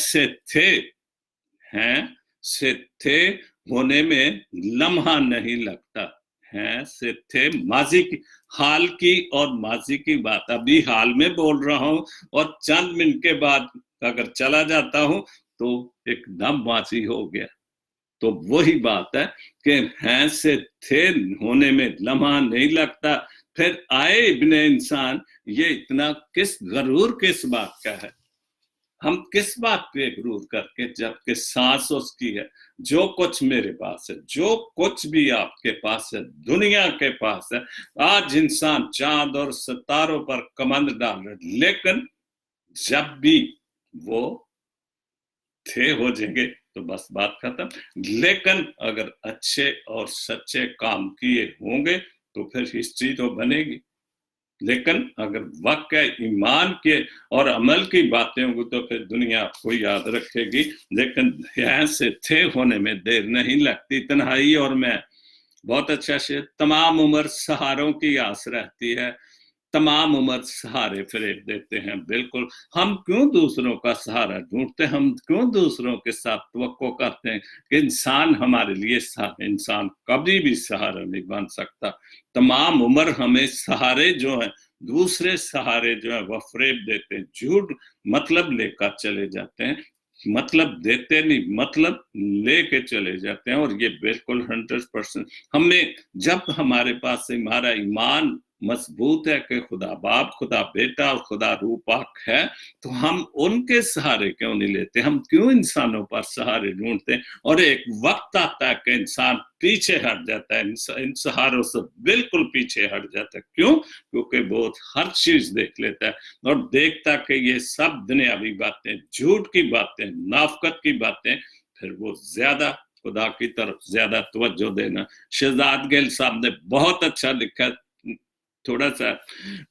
से थे होने में लम्हा नहीं लगता, हैं से थे माजी की, हाल की और माजी की बात अभी हाल में बोल रहा हूं, और चंद मिनट के बाद अगर चला जाता हूं तो एकदम माजी हो गया। तो वही बात है कि हैं से थे होने में लम्हा नहीं लगता। फिर आए इब्ने इंसान, ये इतना किस गरूर किस बात का है? हम किस बात पे गरूर करके, जबकि सांस उसकी है। जो कुछ मेरे पास है, जो कुछ भी आपके पास है, दुनिया के पास है। आज इंसान चांद और सितारों पर कमंद डाल रहे, लेकिन जब भी वो थे हो जाएंगे तो बस बात खत्म। लेकिन अगर अच्छे और सच्चे काम किए होंगे तो फिर हिस्ट्री तो बनेगी। लेकिन अगर वाकई ईमान के और अमल की बातें होंगी तो फिर दुनिया आपको याद रखेगी। लेकिन यहाँ से थे होने में देर नहीं लगती। तन्हाई और मैं, बहुत अच्छा शेर। तमाम उम्र सहारों की आस रहती है, तमाम उम्र सहारे फरेब देते हैं। बिल्कुल, हम क्यों दूसरों का सहारा ढूंढते, हम क्यों दूसरों के साथ तवक्को करते हैं कि इंसान हमारे लिए इंसान कभी भी सहारा नहीं बन सकता। तमाम उम्र हमें सहारे जो हैं, दूसरे सहारे जो है वह फरेब देते हैं, झूठ मतलब लेकर चले जाते हैं, मतलब देते नहीं, मतलब लेके चले जाते हैं। और ये बिल्कुल 100% हमें, जब हमारे पास हमारा ईमान मजबूत है कि खुदा बाप, खुदा बेटा और खुदा रूह पाक है, तो हम उनके सहारे क्यों नहीं लेते? हम क्यों इंसानों पर सहारे ढूंढते हैं? और एक वक्त आता है कि इंसान पीछे हट जाता है, इन सहारों से बिल्कुल पीछे हट जाता है। क्यों? क्योंकि वो हर चीज देख लेता है और देखता कि ये सब दुनियावी बातें, झूठ की बातें, नाफकत की बातें, फिर वो ज्यादा खुदा की तरफ ज्यादा तवज्जो देना। शहजाद गिल साहब ने बहुत अच्छा लिखा, थोड़ा सा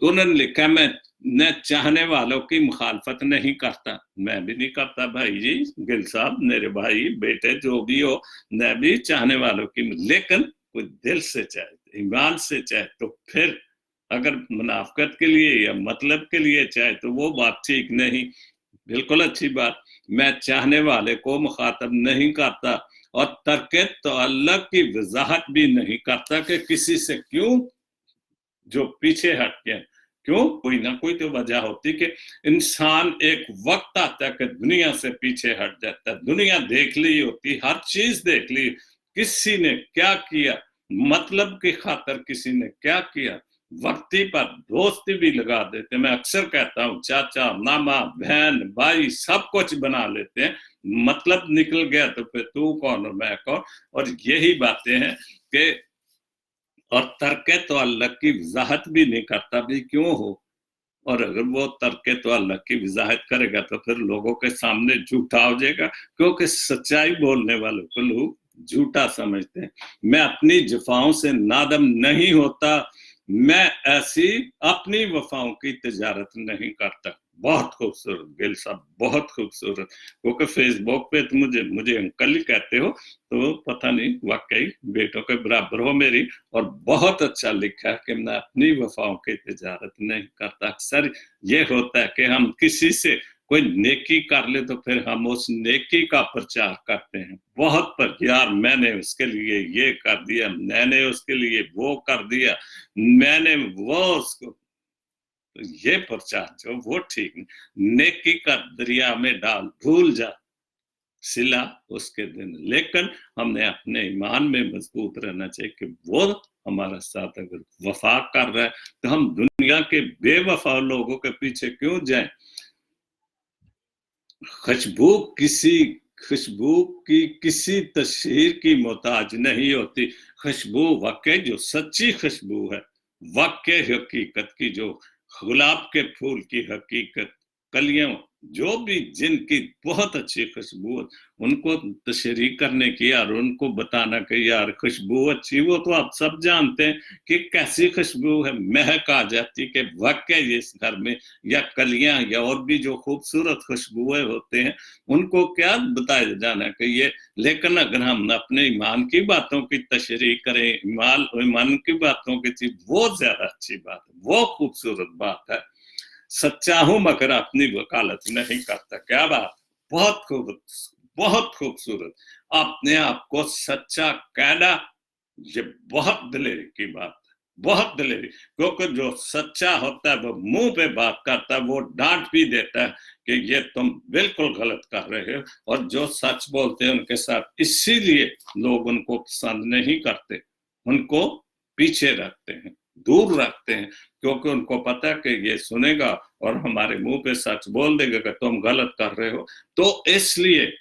उन्होंने लिखा, मैं चाहने वालों की मुखालफत नहीं करता। मैं भी नहीं करता भाई जी, गिल साहब मेरे भाई बेटे जो भी हो, मैं भी चाहने वालों की, लेकिन कोई दिल से चाहे, ईमान से चाहे, तो फिर अगर मुनाफकत के लिए या मतलब के लिए चाहे तो वो बात ठीक नहीं। बिल्कुल अच्छी बात। मैं चाहने वाले को मुखातब नहीं करता और तर्के तअल्लुक़ की वजाहत भी नहीं करता कि किसी से क्यों जो पीछे हट गए। क्यों? कोई ना कोई तो वजह होती कि इंसान एक वक्त आता है कि दुनिया से पीछे हट जाता है। दुनिया देख ली होती, हर चीज देख ली, किसी ने क्या किया, मतलब की खातर किसी ने क्या किया, वक्ती पर दोस्ती भी लगा देते। मैं अक्सर कहता हूँ, चाचा, मामा, बहन, भाई सब कुछ बना लेते हैं, मतलब निकल गया तो फिर तू कौन और मैं कौन। और यही बातें हैं कि और तर्के तो अल्लाह की वजाहत भी नहीं करता भी क्यों हो। और अगर वो तर्के तो अल्लाह की वजाहत करेगा तो फिर लोगों के सामने झूठा हो जाएगा, क्योंकि सच्चाई बोलने वालों को लोग झूठा समझते हैं। मैं अपनी जफाओं से नादम नहीं होता, मैं ऐसी अपनी वफाओं की तिजारत नहीं करता। बहुत खूबसूरत गिल साहब, बहुत खूबसूरत, क्योंकि फेसबुक पे तो मुझे अंकल ही कहते हो, तो पता नहीं, वाकई बेटों के बराबर हो मेरी, और बहुत अच्छा लिखा है कि मैं अपनी वफाओं की तिजारत नहीं करता। अक्सर ये होता है कि हम किसी से कोई नेकी कर ले तो फिर हम उस नेकी का प्रचार करते हैं बहुत, पर यार मैंने उसके लिए ये कर दिया, मैंने उसके लिए वो कर दिया, मैंने वो उसको, तो ये प्रचार जो वो ठीक नहीं। नेकी का दरिया में डाल, भूल जा, सिला उसके दिन। लेकिन हमने अपने ईमान में मजबूत रहना चाहिए कि वो हमारा साथ अगर वफा कर रहा है तो हम दुनिया के बेवफा लोगों के पीछे क्यों जाएं। खुशबू की किसी तशहीर की मोहताज नहीं होती। खुशबू वाकई जो सच्ची खुशबू है, वाकई हकीकत की, जो गुलाब के फूल की हकीकत, कलियों जो भी जिनकी बहुत अच्छी खुशबू, उनको तशरीह करने की और उनको बताना कि यार खुशबू अच्छी, वो तो आप सब जानते हैं कि कैसी खुशबू है, महक आ जाती कि वाकई इस घर में, या कलियां या और भी जो खूबसूरत खुशबुएं होते हैं उनको क्या बताया जाना कि ये। लेकिन अगर हम अपने ईमान की बातों की तशरीह करें, ईमान की बातों की चीज, वो ज्यादा अच्छी बात है, वो खूबसूरत बात है। सच्चा हूं मगर अपनी वकालत नहीं करता, क्या बात, बहुत खूबसूरत। अपने आप को सच्चा कहना, ये बहुत दिलेरी की बात है, बहुत दिलेरी, क्योंकि जो सच्चा होता है वो मुंह पे बात करता है, वो डांट भी देता है कि ये तुम बिल्कुल गलत कर रहे हो। और जो सच बोलते हैं उनके साथ इसीलिए लोग उनको पसंद नहीं करते, उनको पीछे रखते हैं, दूर रखते हैं, क्योंकि उनको पता है कि ये सुनेगा और हमारे मुंह पे सच बोल देगा कि तुम गलत कर रहे हो। तो इसलिए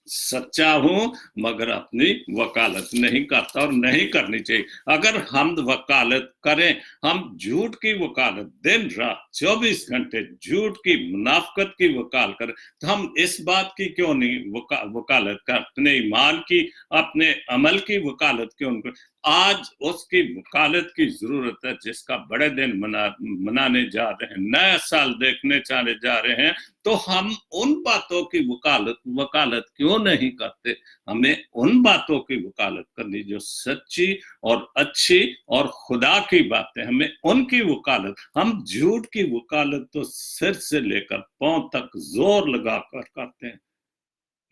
सच्चा हूं मगर अपनी वकालत नहीं करता, और नहीं करनी चाहिए। अगर हम वकालत करें, हम झूठ की वकालत दिन रात 24 घंटे झूठ की मुनाफकत की वकालत करें, तो हम इस बात की क्यों नहीं वकालत कर, अपने ईमान की, अपने अमल की वकालत क्यों नहीं? आज उसकी वकालत की जरूरत है जिसका बड़े दिन मनाने जा रहे हैं, नया साल देखने चले जा रहे हैं, तो हम उन बातों की वकालत क्यों नहीं करते? हमें उन बातों की वकालत करनी जो सच्ची और अच्छी और खुदा की बातें, हमें उनकी वकालत। हम झूठ की वकालत तो सिर से लेकर पांव तक जोर लगाकर करते हैं,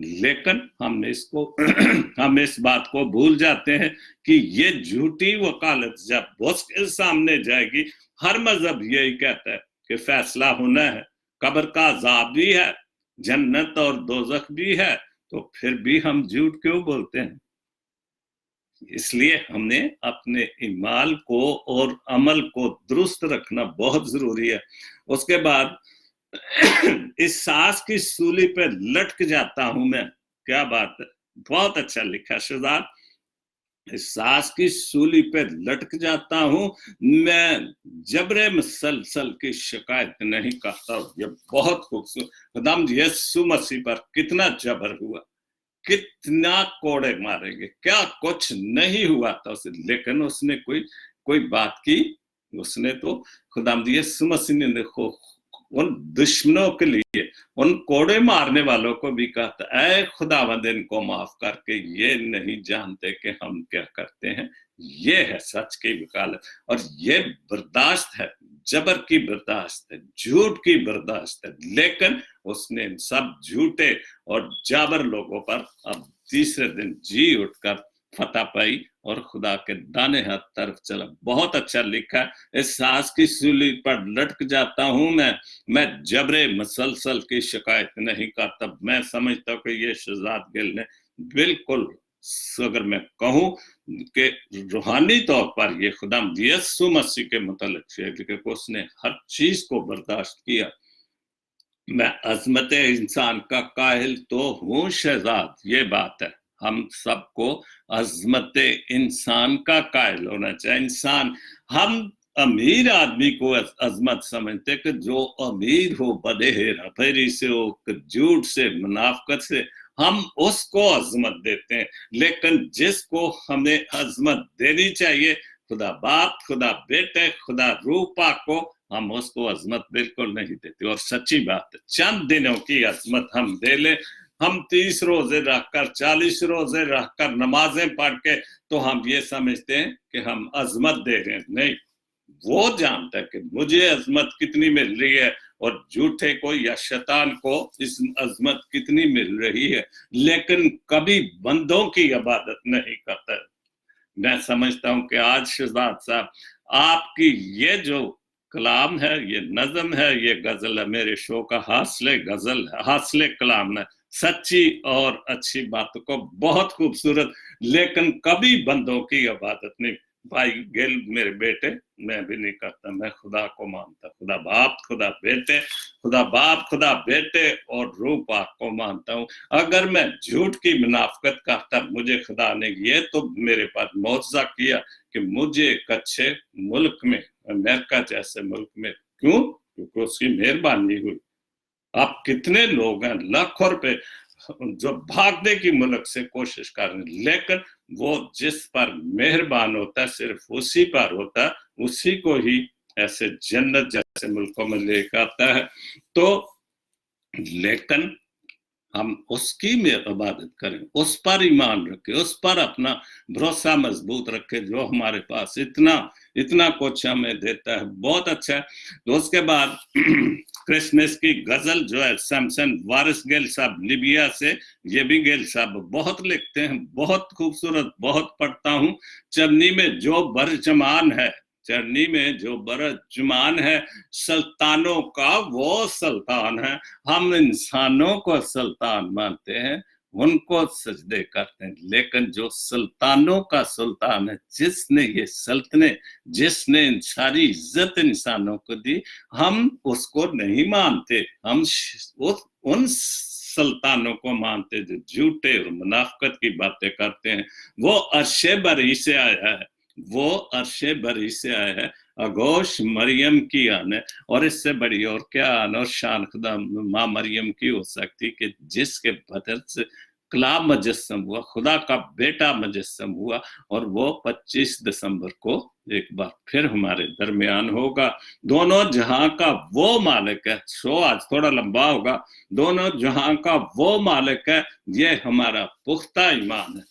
लेकिन हमने इसको हम इस बात को भूल जाते हैं कि ये झूठी वकालत जब मुश्किल सामने जाएगी, हर मजहब यही कहता है कि फैसला होना है, कब्र का अजाब भी है, जन्नत और दोजख भी है, तो फिर भी हम झूठ क्यों बोलते हैं? इसलिए हमने अपने ईमान को और अमल को दुरुस्त रखना बहुत जरूरी है। उसके बाद इस सांस की सूली पे लटक जाता हूं मैं, क्या बात है, बहुत अच्छा लिखा शहजाद। इस सांस की सूली पे लटक जाता हूं मैं, जबरे मुसलसल की शिकायत नहीं करता। ये बहुत खूबसूरत, खुदाम यीशु मसीह पर कितना जबर हुआ, कितना कोड़े मारेंगे, क्या कुछ नहीं हुआ था उसे, लेकिन उसने कोई बात की। उसने तो खुदाम यीशु मसीह ने देखो उन दुश्मनों के लिए, उन कोड़े मारने वालों को भी कहा था, ऐ खुदावंद इनको माफ करके ये नहीं जानते कि हम क्या करते हैं। ये है सच की वकालत, और ये बर्दाश्त है, जबर की बर्दाश्त है, झूठ की बर्दाश्त है। लेकिन उसने इन सब झूठे और जाबर लोगों पर अब तीसरे दिन जी उठकर फतह पाई और खुदा के दाने हाथ तरफ चला। बहुत अच्छा लिखा है, इस सांस की सूली पर लटक जाता हूं मैं जबरे मसलसल की शिकायत नहीं करता। मैं समझता हूँ कि ये शहजाद गिल ने बिल्कुल, अगर मैं कहूँ कि रूहानी तौर पर ये खुदा यीशु मसीह के मुतालिक उसने हर चीज को बर्दाश्त किया। मैं अजमत इंसान का काहिल तो हूँ शहजाद, ये बात है, हम सबको अजमत इंसान का कायल होना चाहिए। इंसान, हम अमीर आदमी को अजमत समझते कि जो अमीर हो, बड़े हेरा फेरी से हो, झूठ से, मुनाफकत से, हम उसको अजमत देते हैं। लेकिन जिसको हमें अजमत देनी चाहिए, खुदा बाप, खुदा बेटे, खुदा रूह पाक को हम उसको अजमत बिल्कुल नहीं देते। और सच्ची बात है, चंद दिनों की अजमत हम दे ले, हम 30 रोजे रखकर 40 रोजे रखकर नमाजें पढ़ के तो हम ये समझते हैं कि हम अजमत दे रहे हैं। नहीं, वो जानता है कि मुझे अजमत कितनी मिल रही है और झूठे को या शैतान को इस अजमत कितनी मिल रही है, लेकिन कभी बंदों की इबादत नहीं करता। मैं समझता हूं कि आज शहजाद साहब आपकी ये जो कलाम है, ये नज़म है, ये गजल है, मेरे शो का हासले गजल है, हासले कलाम है, सच्ची और अच्छी बातों को बहुत खूबसूरत, लेकिन कभी बंदों की इबादत नहीं। भाई गिल मेरे बेटे, मैं भी नहीं करता, मैं खुदा को मानता, खुदा बाप, खुदा बेटे, खुदा बाप, खुदा बेटे और रूह पाक को मानता हूँ। अगर मैं झूठ की मुनाफकत करता मुझे खुदा ने ये तो मेरे पास मौजज़ा किया कि मुझे एक अच्छे मुल्क में, अमेरिका जैसे मुल्क में, क्यों? क्योंकि उसकी मेहरबानी हुई। आप कितने लोग हैं लाखों रुपए जो भागने की मुल्क से कोशिश कर रहे हैं, लेकिन वो जिस पर मेहरबान होता है सिर्फ उसी पर होता है, उसी को ही ऐसे जन्नत जैसे मुल्कों में लेकर आता है। तो लेकिन हम उसकी में इबादत करें, उस पर ईमान रखें, उस पर अपना भरोसा मजबूत रखें जो हमारे पास इतना कुछ हमें देता है। बहुत अच्छा है। तो उसके बाद क्रिसमस की गजल जो है सैमसन वारिस गिल साहब लिबिया से, ये भी गिल साहब बहुत लिखते हैं, बहुत खूबसूरत, बहुत पढ़ता हूँ। चरनी में जो बरजमान है, चरनी में जो बरजमान है, सुल्तानों का वो सुल्तान है। हम इंसानों को सुल्तान मानते हैं, उनको सजदे करते हैं, लेकिन जो सुल्तानों का सुल्तान है, जिसने ये सल्तने, जिसने सारी इज्जत इंसानों को दी, हम उसको नहीं मानते। हम उन सुल्तानों को मानते जो झूठे और मुनाफकत की बातें करते हैं। वो अर्शे बरी से आया है, वो अर्शे बरी से आया है, अगोश मरियम की आन है, और इससे बड़ी और क्या आन और शान खुदा माँ मरियम की हो सकती कि जिसके बदल से कलाम मुजस्सम हुआ, खुदा का बेटा मुजस्सम हुआ, और वो 25 दिसंबर को एक बार फिर हमारे दरमियान होगा। दोनों जहां का वो मालिक है। शो आज थोड़ा लंबा होगा। दोनों जहां का वो मालिक है, ये हमारा पुख्ता ईमान है।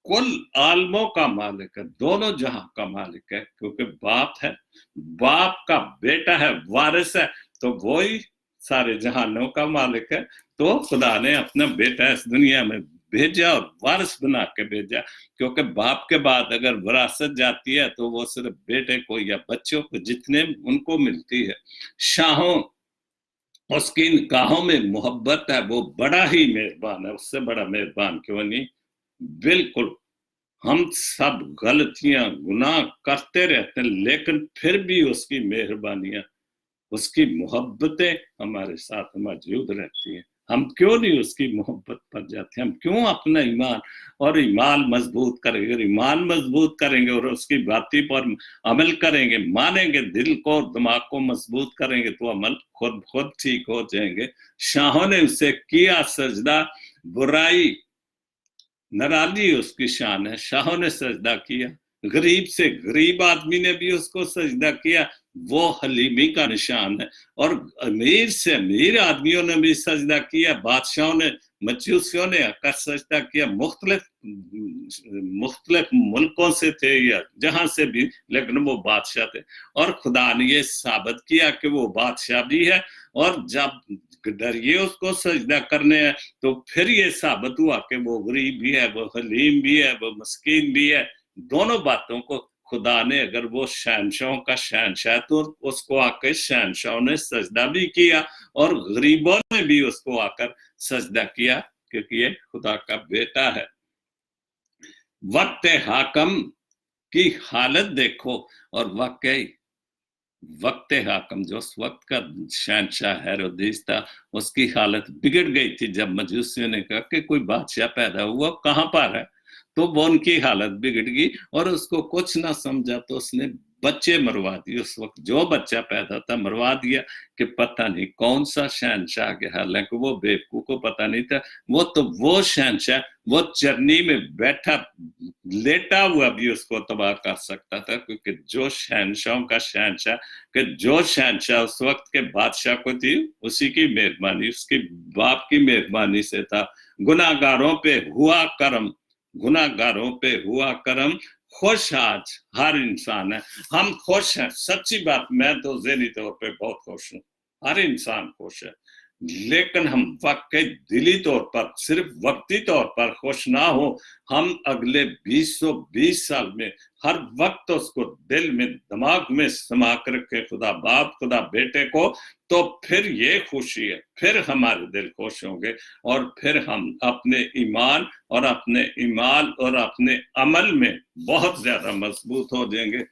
कुल आलमों का मालिक है, दोनों जहां का मालिक है, क्योंकि बाप है, बाप का बेटा है, वारिस है, तो वही सारे जहानों का मालिक है। तो खुदा ने अपना बेटा इस दुनिया में भेजा और वारिस बना के भेजा, क्योंकि बाप के बाद अगर विरासत जाती है तो वो सिर्फ बेटे को या बच्चों को जितने उनको मिलती है। शाहों उसकी निगाहों में मोहब्बत है, वो बड़ा ही मेहरबान है, उससे बड़ा मेहरबान क्यों नहीं। बिल्कुल हम सब गलतियां गुनाह करते रहते हैं, लेकिन फिर भी उसकी मेहरबानियां, उसकी मोहब्बतें हमारे साथ मौजूद रहती हैं। हम क्यों नहीं उसकी मोहब्बत पर जाते? हम क्यों अपना ईमान और ईमान मजबूत करेंगे? ईमान मजबूत करेंगे और उसकी बातें पर अमल करेंगे, मानेंगे, दिल को दिमाग को मजबूत करेंगे, तो अमल खुद ठीक हो जाएंगे। शाहों ने उसे किया सजदा, बुराई नराली उसकी शान है, शाहों ने सजदा किया। गरीब से गरीब आदमी ने भी उसको सजदा किया, वो हलीमी का निशान है। और अमीर से अमीर आदमियों ने भी सजदा किया, बादशाहों ने, मजूसियों ने आकर सजदा किया। मुख्तलिफ मुल्कों से थे या जहां से भी, लेकिन वो बादशाह थे। और खुदा ने ये साबित किया कि वो बादशाह भी है, और जब डरिए उसको सजदा करने हैं तो फिर ये साबित हुआ कि वो गरीब भी है, वो हलीम भी है, वो मस्कीन भी है। दोनों बातों को खुदा ने, अगर वो शहनशाहों का शहनशाह तो उसको आकर शहनशाहों ने सजदा भी किया, और गरीबों ने भी उसको आकर सजदा किया, क्योंकि ये खुदा का बेटा है। वक्त हाकम की हालत देखो, और वक्त हाकम जो उस वक्त का शहनशाह हेरोदेस था, उसकी हालत बिगड़ गई थी जब मजूसियों ने कहा कि कोई बादशाह पैदा हुआ, कहां पर है, तो वो उनकी हालत बिगड़ गई और उसको कुछ ना समझा, तो उसने बच्चे मरवा दिए। उस वक्त जो बच्चा पैदा था मरवा दिया कि पता नहीं कौन सा शहनशाह के, हालांकि वो बेवकूफ को पता नहीं था, वो शहनशाह वो चरनी में बैठा लेटा हुआ भी उसको तबाह कर सकता था, क्योंकि जो शहनशाहों का शहनशाह, कि जो शहनशाह उस वक्त के बादशाह को थी उसी की मेहरबानी, उसके बाप की मेहरबानी से था। गुनाहगारों पे हुआ करम, गुनाहगारों पे हुआ करम, खुश आज हर इंसान है। हम खुश हैं, सच्ची बात, मैं तो ज़हनी तौर पे बहुत खुश हूँ, हर इंसान खुश है, लेकिन हम वाकई दिली तौर पर, सिर्फ वक्ती तौर पर खुश ना हो। हम अगले 20 साल में हर वक्त उसको दिल में, दिमाग में समा कर रखे, खुदा बाप खुदा बेटे को, तो फिर ये खुशी है, फिर हमारे दिल खुश होंगे, और फिर हम अपने ईमान और अपने अमल में बहुत ज्यादा मजबूत हो जाएंगे।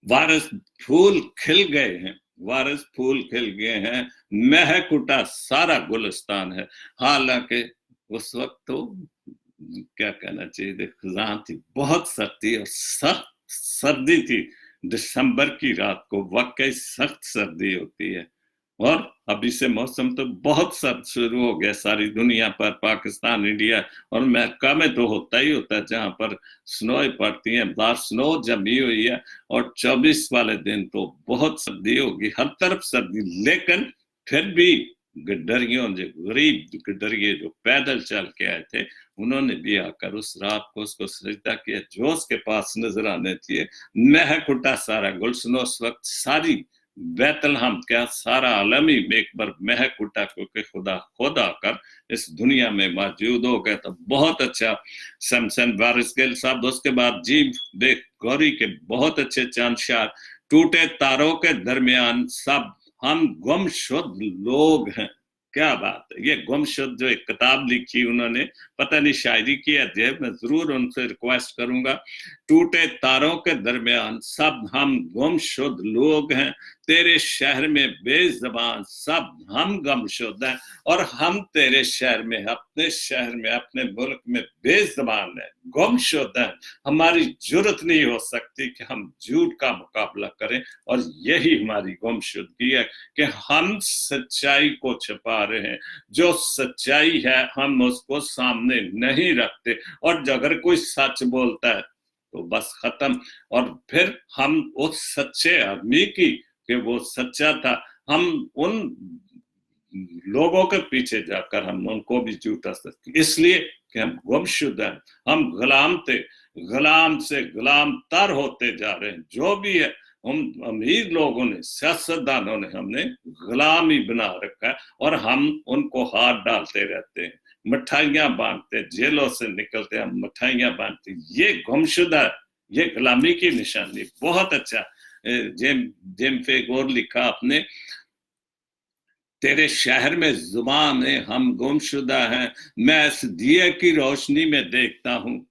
वारिस फूल खिल गए हैं, वारिस फूल खिल गए हैं, महक उठा सारा गुलिस्तान है। हालांकि उस वक्त तो क्या कहना चाहिए, खजां थी, बहुत सर्दी और सख्त सर्दी थी। दिसंबर की रात को वाकई सख्त सर्दी होती है, और अभी से मौसम तो बहुत सर्द शुरू हो गया सारी दुनिया पर, पाकिस्तान, इंडिया और अमेरिका में तो होता ही होता है, जहां पर स्नो पड़ती है, बाहर स्नो जमी हुई है, और 24 वाले दिन तो बहुत सर्दी होगी, हर तरफ सर्दी। लेकिन फिर भी गडरियों, जो गरीब गडरिये जो पैदल चल के आए थे, उन्होंने भी आकर उस रात को उसको सजदा किया जो उसके पास नजर आने चाहिए। महक उठा सारा गुलशन, उस वक्त सारी बैतलहम, क्या सारा आलम ही एक बार महक उठा, क्योंकि खुदा खुद आकर इस दुनिया में मौजूद हो गया। तो बहुत अच्छा सैमसन वारिस गिल साहब। उसके बाद जी देख गौरी के बहुत अच्छे चांदशार, टूटे तारों के दरमियान सब हम गुमशुद लोग हैं। क्या बात है, ये गुमशुद जो एक किताब लिखी उन्होंने, पता नहीं शायरी की है, मैं जरूर उनसे रिक्वेस्ट करूंगा। टूटे तारों के दरमियान सब हम गुमशुद लोग हैं, तेरे शहर में बेज़बान सब हम गुमशुद हैं, और हम तेरे शहर में, अपने शहर में, अपने मुल्क में बेज़बान हैं, गुमशुद हैं। हमारी जुर्रत नहीं हो सकती कि हम झूठ का मुकाबला करें, और यही हमारी गुमशुदगी है कि हम सच्चाई को छुपा रहे हैं। जो सच्चाई है हम उसको सामने नहीं रखते, और अगर कोई सच बोलता है तो बस खत्म। और फिर हम उस सच्चे आदमी की, कि वो सच्चा था, हम उन लोगों के पीछे जाकर हम उनको भी झूठा सकते, इसलिए कि हम गुमशुदा हैं, हम गुलाम थे, गुलाम से गुलाम तर होते जा रहे हैं। जो भी है, हम अमीर लोगों ने, सियासतदानों ने हमें गुलाम ही बना रखा है, और हम उनको हाथ डालते रहते हैं, मिठाइयां बांटते, जेलों से निकलते हम मिठाइयां बांटते। ये गुमशुदा, ये गुलामी की निशानी। बहुत अच्छा जेम फेगोर लिखा आपने, तेरे शहर में जुबान है हम गुमशुदा हैं, मैं इस दिए की रोशनी में देखता हूँ।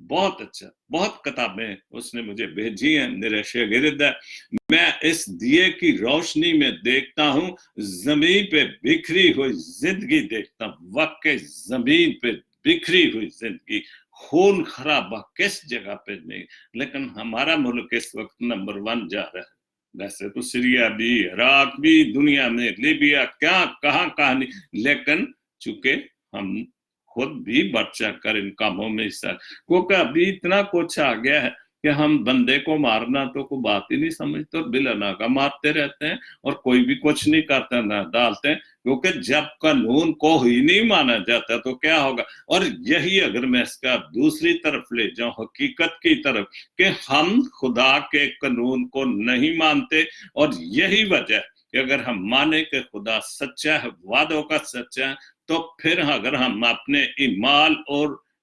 बहुत अच्छा, बहुत किताबें उसने मुझे भेजी हैं, मेरे शागिर्द है। मैं इस दिए की रोशनी में देखता हूँ, जमीन पे बिखरी हुई जिंदगी देखता हूँ। वाकई जमीन पे बिखरी हुई जिंदगी, खून खराबा किस जगह पे नहीं, लेकिन हमारा मुल्क इस वक्त नंबर 1 जा रहा है। वैसे तो सीरिया भी, इराक भी, दुनिया में लीबिया, क्या कहाँ नहीं, लेकिन चूंकि हम खुद भी बढ़ चढ़ कर इन कामों में हिस्सा, क्योंकि अभी इतना कुछ आ गया है कि हम बंदे को मारना तो कोई बात ही नहीं समझते, और बिलना का मारते रहते हैं, और कोई भी कुछ नहीं करता ना डालते हैं, क्योंकि जब कानून को ही नहीं माना जाता तो क्या होगा। और यही अगर मैं इसका दूसरी तरफ ले जाऊं, हकीकत की तरफ, कि हम खुदा के कानून को नहीं मानते, और यही वजह कि अगर हम माने कि खुदा सच्चा है, वादों का सच्चा है, तो फिर अगर हम अपने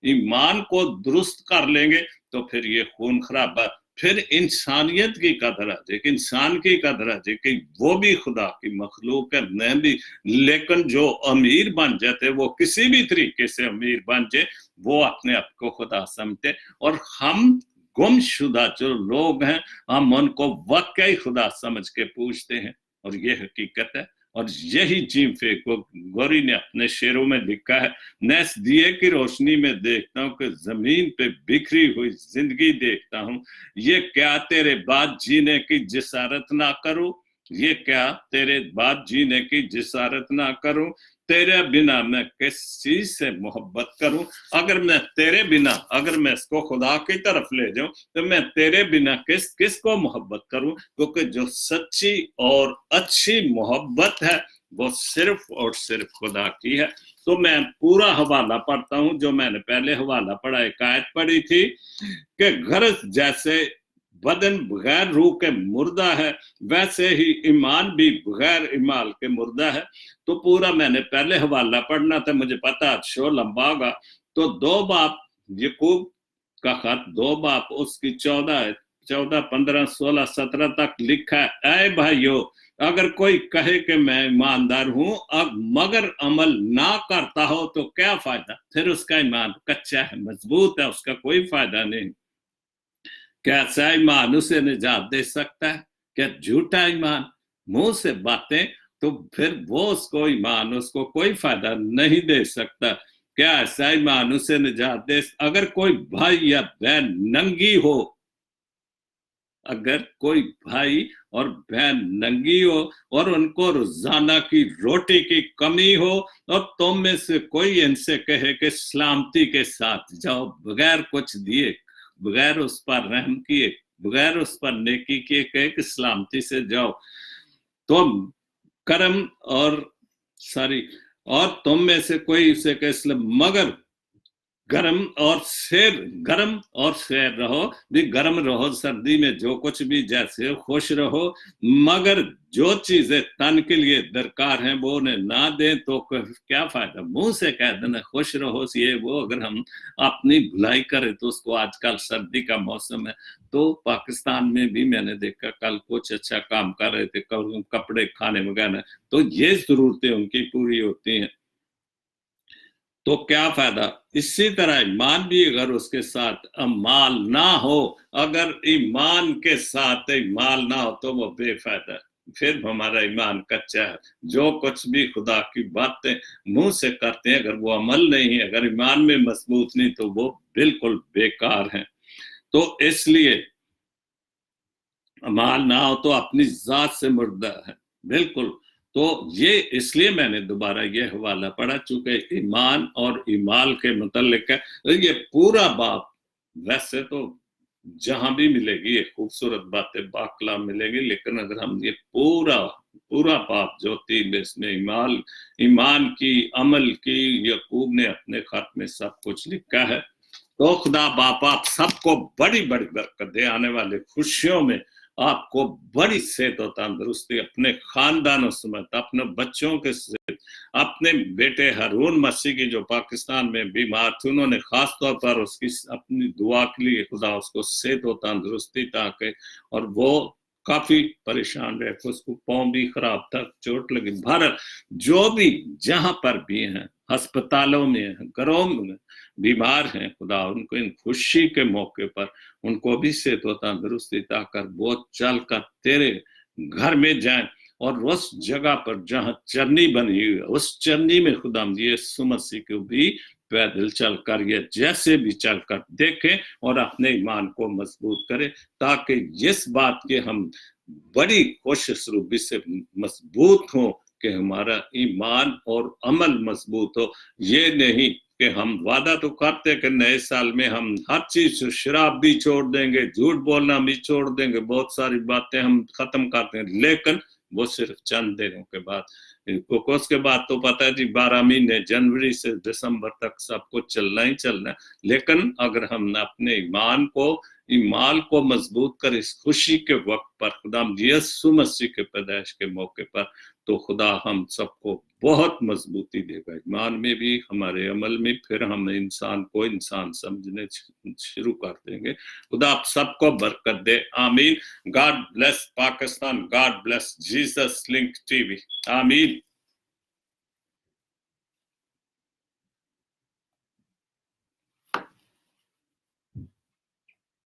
ईमान को दुरुस्त कर लेंगे, तो फिर ये खून खराबा, फिर इंसानियत की कदर आ जाए, इंसान की कदर आ जाए कि वो भी खुदा की मखलूक है, मैं भी। लेकिन जो अमीर बन जाते, वो किसी भी तरीके से अमीर बन जाए, वो अपने आप को खुदा समझते, और हम गुमशुदा जो लोग हैं, हम उनको वाकई खुदा समझ के पूछते हैं, और ये हकीकत है। اور یہی جیفے کو گوری نے اپنے شعروں میں لکھا ہے، نیس دیے کی روشنی میں دیکھتا ہوں کہ زمین پہ بکھری ہوئی زندگی دیکھتا ہوں، یہ کیا تیرے بعد جینے کی جسارت نہ کروں، یہ کیا تیرے بعد جینے کی جسارت نہ کروں، تیرے بنا میں کس چیز سے محبت کروں، اگر میں تیرے بنا، اگر میں اس کو خدا کی طرف لے جاؤں تو میں تیرے بنا کس کو محبت کروں، کیونکہ جو سچی اور اچھی محبت ہے وہ صرف اور صرف خدا کی ہے۔ تو میں پورا حوالہ پڑھتا ہوں جو میں نے پہلے حوالہ پڑھا، ایک آیت پڑھی تھی کہ غرض جیسے بدن بغیر روح کے مردہ ہے ویسے ہی ایمان بھی بغیر ایمان کے مردہ ہے۔ تو پورا میں نے پہلے حوالہ پڑھنا تھا، مجھے پتا شو لمبا ہوگا، تو 2 باب یعقوب کا خط 2 باب اس کی 14 15 16 17 تک لکھا ہے، اے بھائیو اگر کوئی کہے کہ میں ایماندار ہوں مگر عمل نہ کرتا ہو تو کیا فائدہ، پھر اس کا ایمان کچا ہے، مضبوط ہے، اس کا کوئی فائدہ نہیں۔ کیسا ایمان اسے نجات دے سکتا ہے؟ کیا جھوٹا ایمان، منہ سے باتیں، تو پھر وہ اس کو ایمان اس کو کوئی فائدہ نہیں دے سکتا۔ کیا ایسا ایمان اسے نجات دے، اگر کوئی بھائی یا بہن ننگی ہو، اگر کوئی بھائی اور بہن ننگی ہو اور ان کو روزانہ کی روٹی کی کمی ہو اور تم میں سے کوئی ان سے کہے کہ سلامتی کے ساتھ جاؤ، بغیر کچھ دیے، بغیر اس پر رحم کیے، بغیر اس پر نیکی کیے کہے کہ سلامتی سے جاؤ، تم کرم اور تم میں سے کوئی اسے کہ مگر گرم اور سیر رہو، بھی گرم رہو سردی میں، جو کچھ بھی جیسے خوش رہو، مگر جو چیزیں تن کے لیے درکار ہیں وہ انہیں نہ دیں تو کیا فائدہ، منہ سے کہہ دینا خوش رہو یہ وہ، اگر ہم اپنی بھلائی کریں تو اس کو، آج کل سردی کا موسم ہے تو پاکستان میں بھی میں نے دیکھا کل کچھ اچھا کام کر رہے تھے، کپڑے کھانے وغیرہ، تو یہ ضرورتیں ان کی پوری ہوتی ہیں، تو کیا فائدہ۔ اسی طرح ایمان بھی اگر اس کے ساتھ اعمال نہ ہو، اگر ایمان کے ساتھ اعمال نہ ہو تو وہ بے فائدہ ہے، پھر ہمارا ایمان کچا ہے۔ جو کچھ بھی خدا کی باتیں منہ سے کرتے ہیں اگر وہ عمل نہیں ہے، اگر ایمان میں مضبوط نہیں تو وہ بالکل بیکار ہیں۔ تو اس لیے اعمال نہ ہو تو اپنی ذات سے مردہ ہے، بالکل۔ تو یہ اس لیے میں نے دوبارہ یہ حوالہ پڑھا چونکہ ایمان اور ایمال کے متعلق ہے، یہ پورا باب ویسے تو جہاں بھی ملے گی یہ خوبصورت باتیں باکلام ملے گی، لیکن اگر ہم یہ پورا باب جو 3 اس میں ایمان کی، عمل کی، یعقوب نے اپنے خط میں سب کچھ لکھا ہے۔ تو خدا باپ آپ سب کو بڑی بڑی برکت دے، آنے والے خوشیوں میں آپ کو بڑی صحت و تندرستی، اپنے خاندانوں سمیت، اپنے بچوں کے سمیت، اپنے بیٹے ہارون مسیح کی جو پاکستان میں بیمار تھے، انہوں نے خاص طور پر اس کی اپنی دعا کے لیے خدا اس کو صحت و تندرستی تاکہ، اور وہ کافی پریشان رہے، اس کو پاؤں بھی خراب تھا، چوٹ لگی، بہرحال جو بھی جہاں پر بھی ہیں، ہسپتالوں میں ہیں، گھروں میں بیمار ہیں، خدا ان کو ان خوشی کے موقع پر ان کو بھی صحت و تندرستی عطا کر، وہ چل کر تیرے گھر میں جائیں اور اس جگہ پر جہاں چرنی بنی ہوئی ہے اس چرنی میں خدا یسوع مسیح کو بھی پیدل چل کر یا جیسے بھی چل کر دیکھیں اور اپنے ایمان کو مضبوط کریں، تاکہ اس بات کے ہم بڑی خوش اسلوبی سے مضبوط ہوں کہ ہمارا ایمان اور عمل مضبوط ہو۔ یہ نہیں کہ ہم وعدہ تو کرتے کہ نئے سال میں ہم ہر چیز، شراب بھی چھوڑ دیں گے، جھوٹ بولنا بھی چھوڑ دیں گے، بہت ساری باتیں ہم ختم کرتے ہیں، لیکن وہ صرف چند دنوں کے بعد، اس کے بعد تو پتہ ہے جی 12 مہینے جنوری سے دسمبر تک سب کچھ چلنا ہی چلنا ہے۔ لیکن اگر ہم اپنے ایمان کو مضبوط کر اس خوشی کے وقت پر، خدا یسوع مسیح کے پیدائش کے موقع پر، تو خدا ہم سب کو بہت مضبوطی دے گا، ایمان میں بھی، ہمارے عمل میں، پھر ہم انسان سمجھنے شروع کر دیں گے۔ خدا آپ سب کو برکت دے، آمین۔ God bless Pakistan, God bless Jesus link T V, آمین۔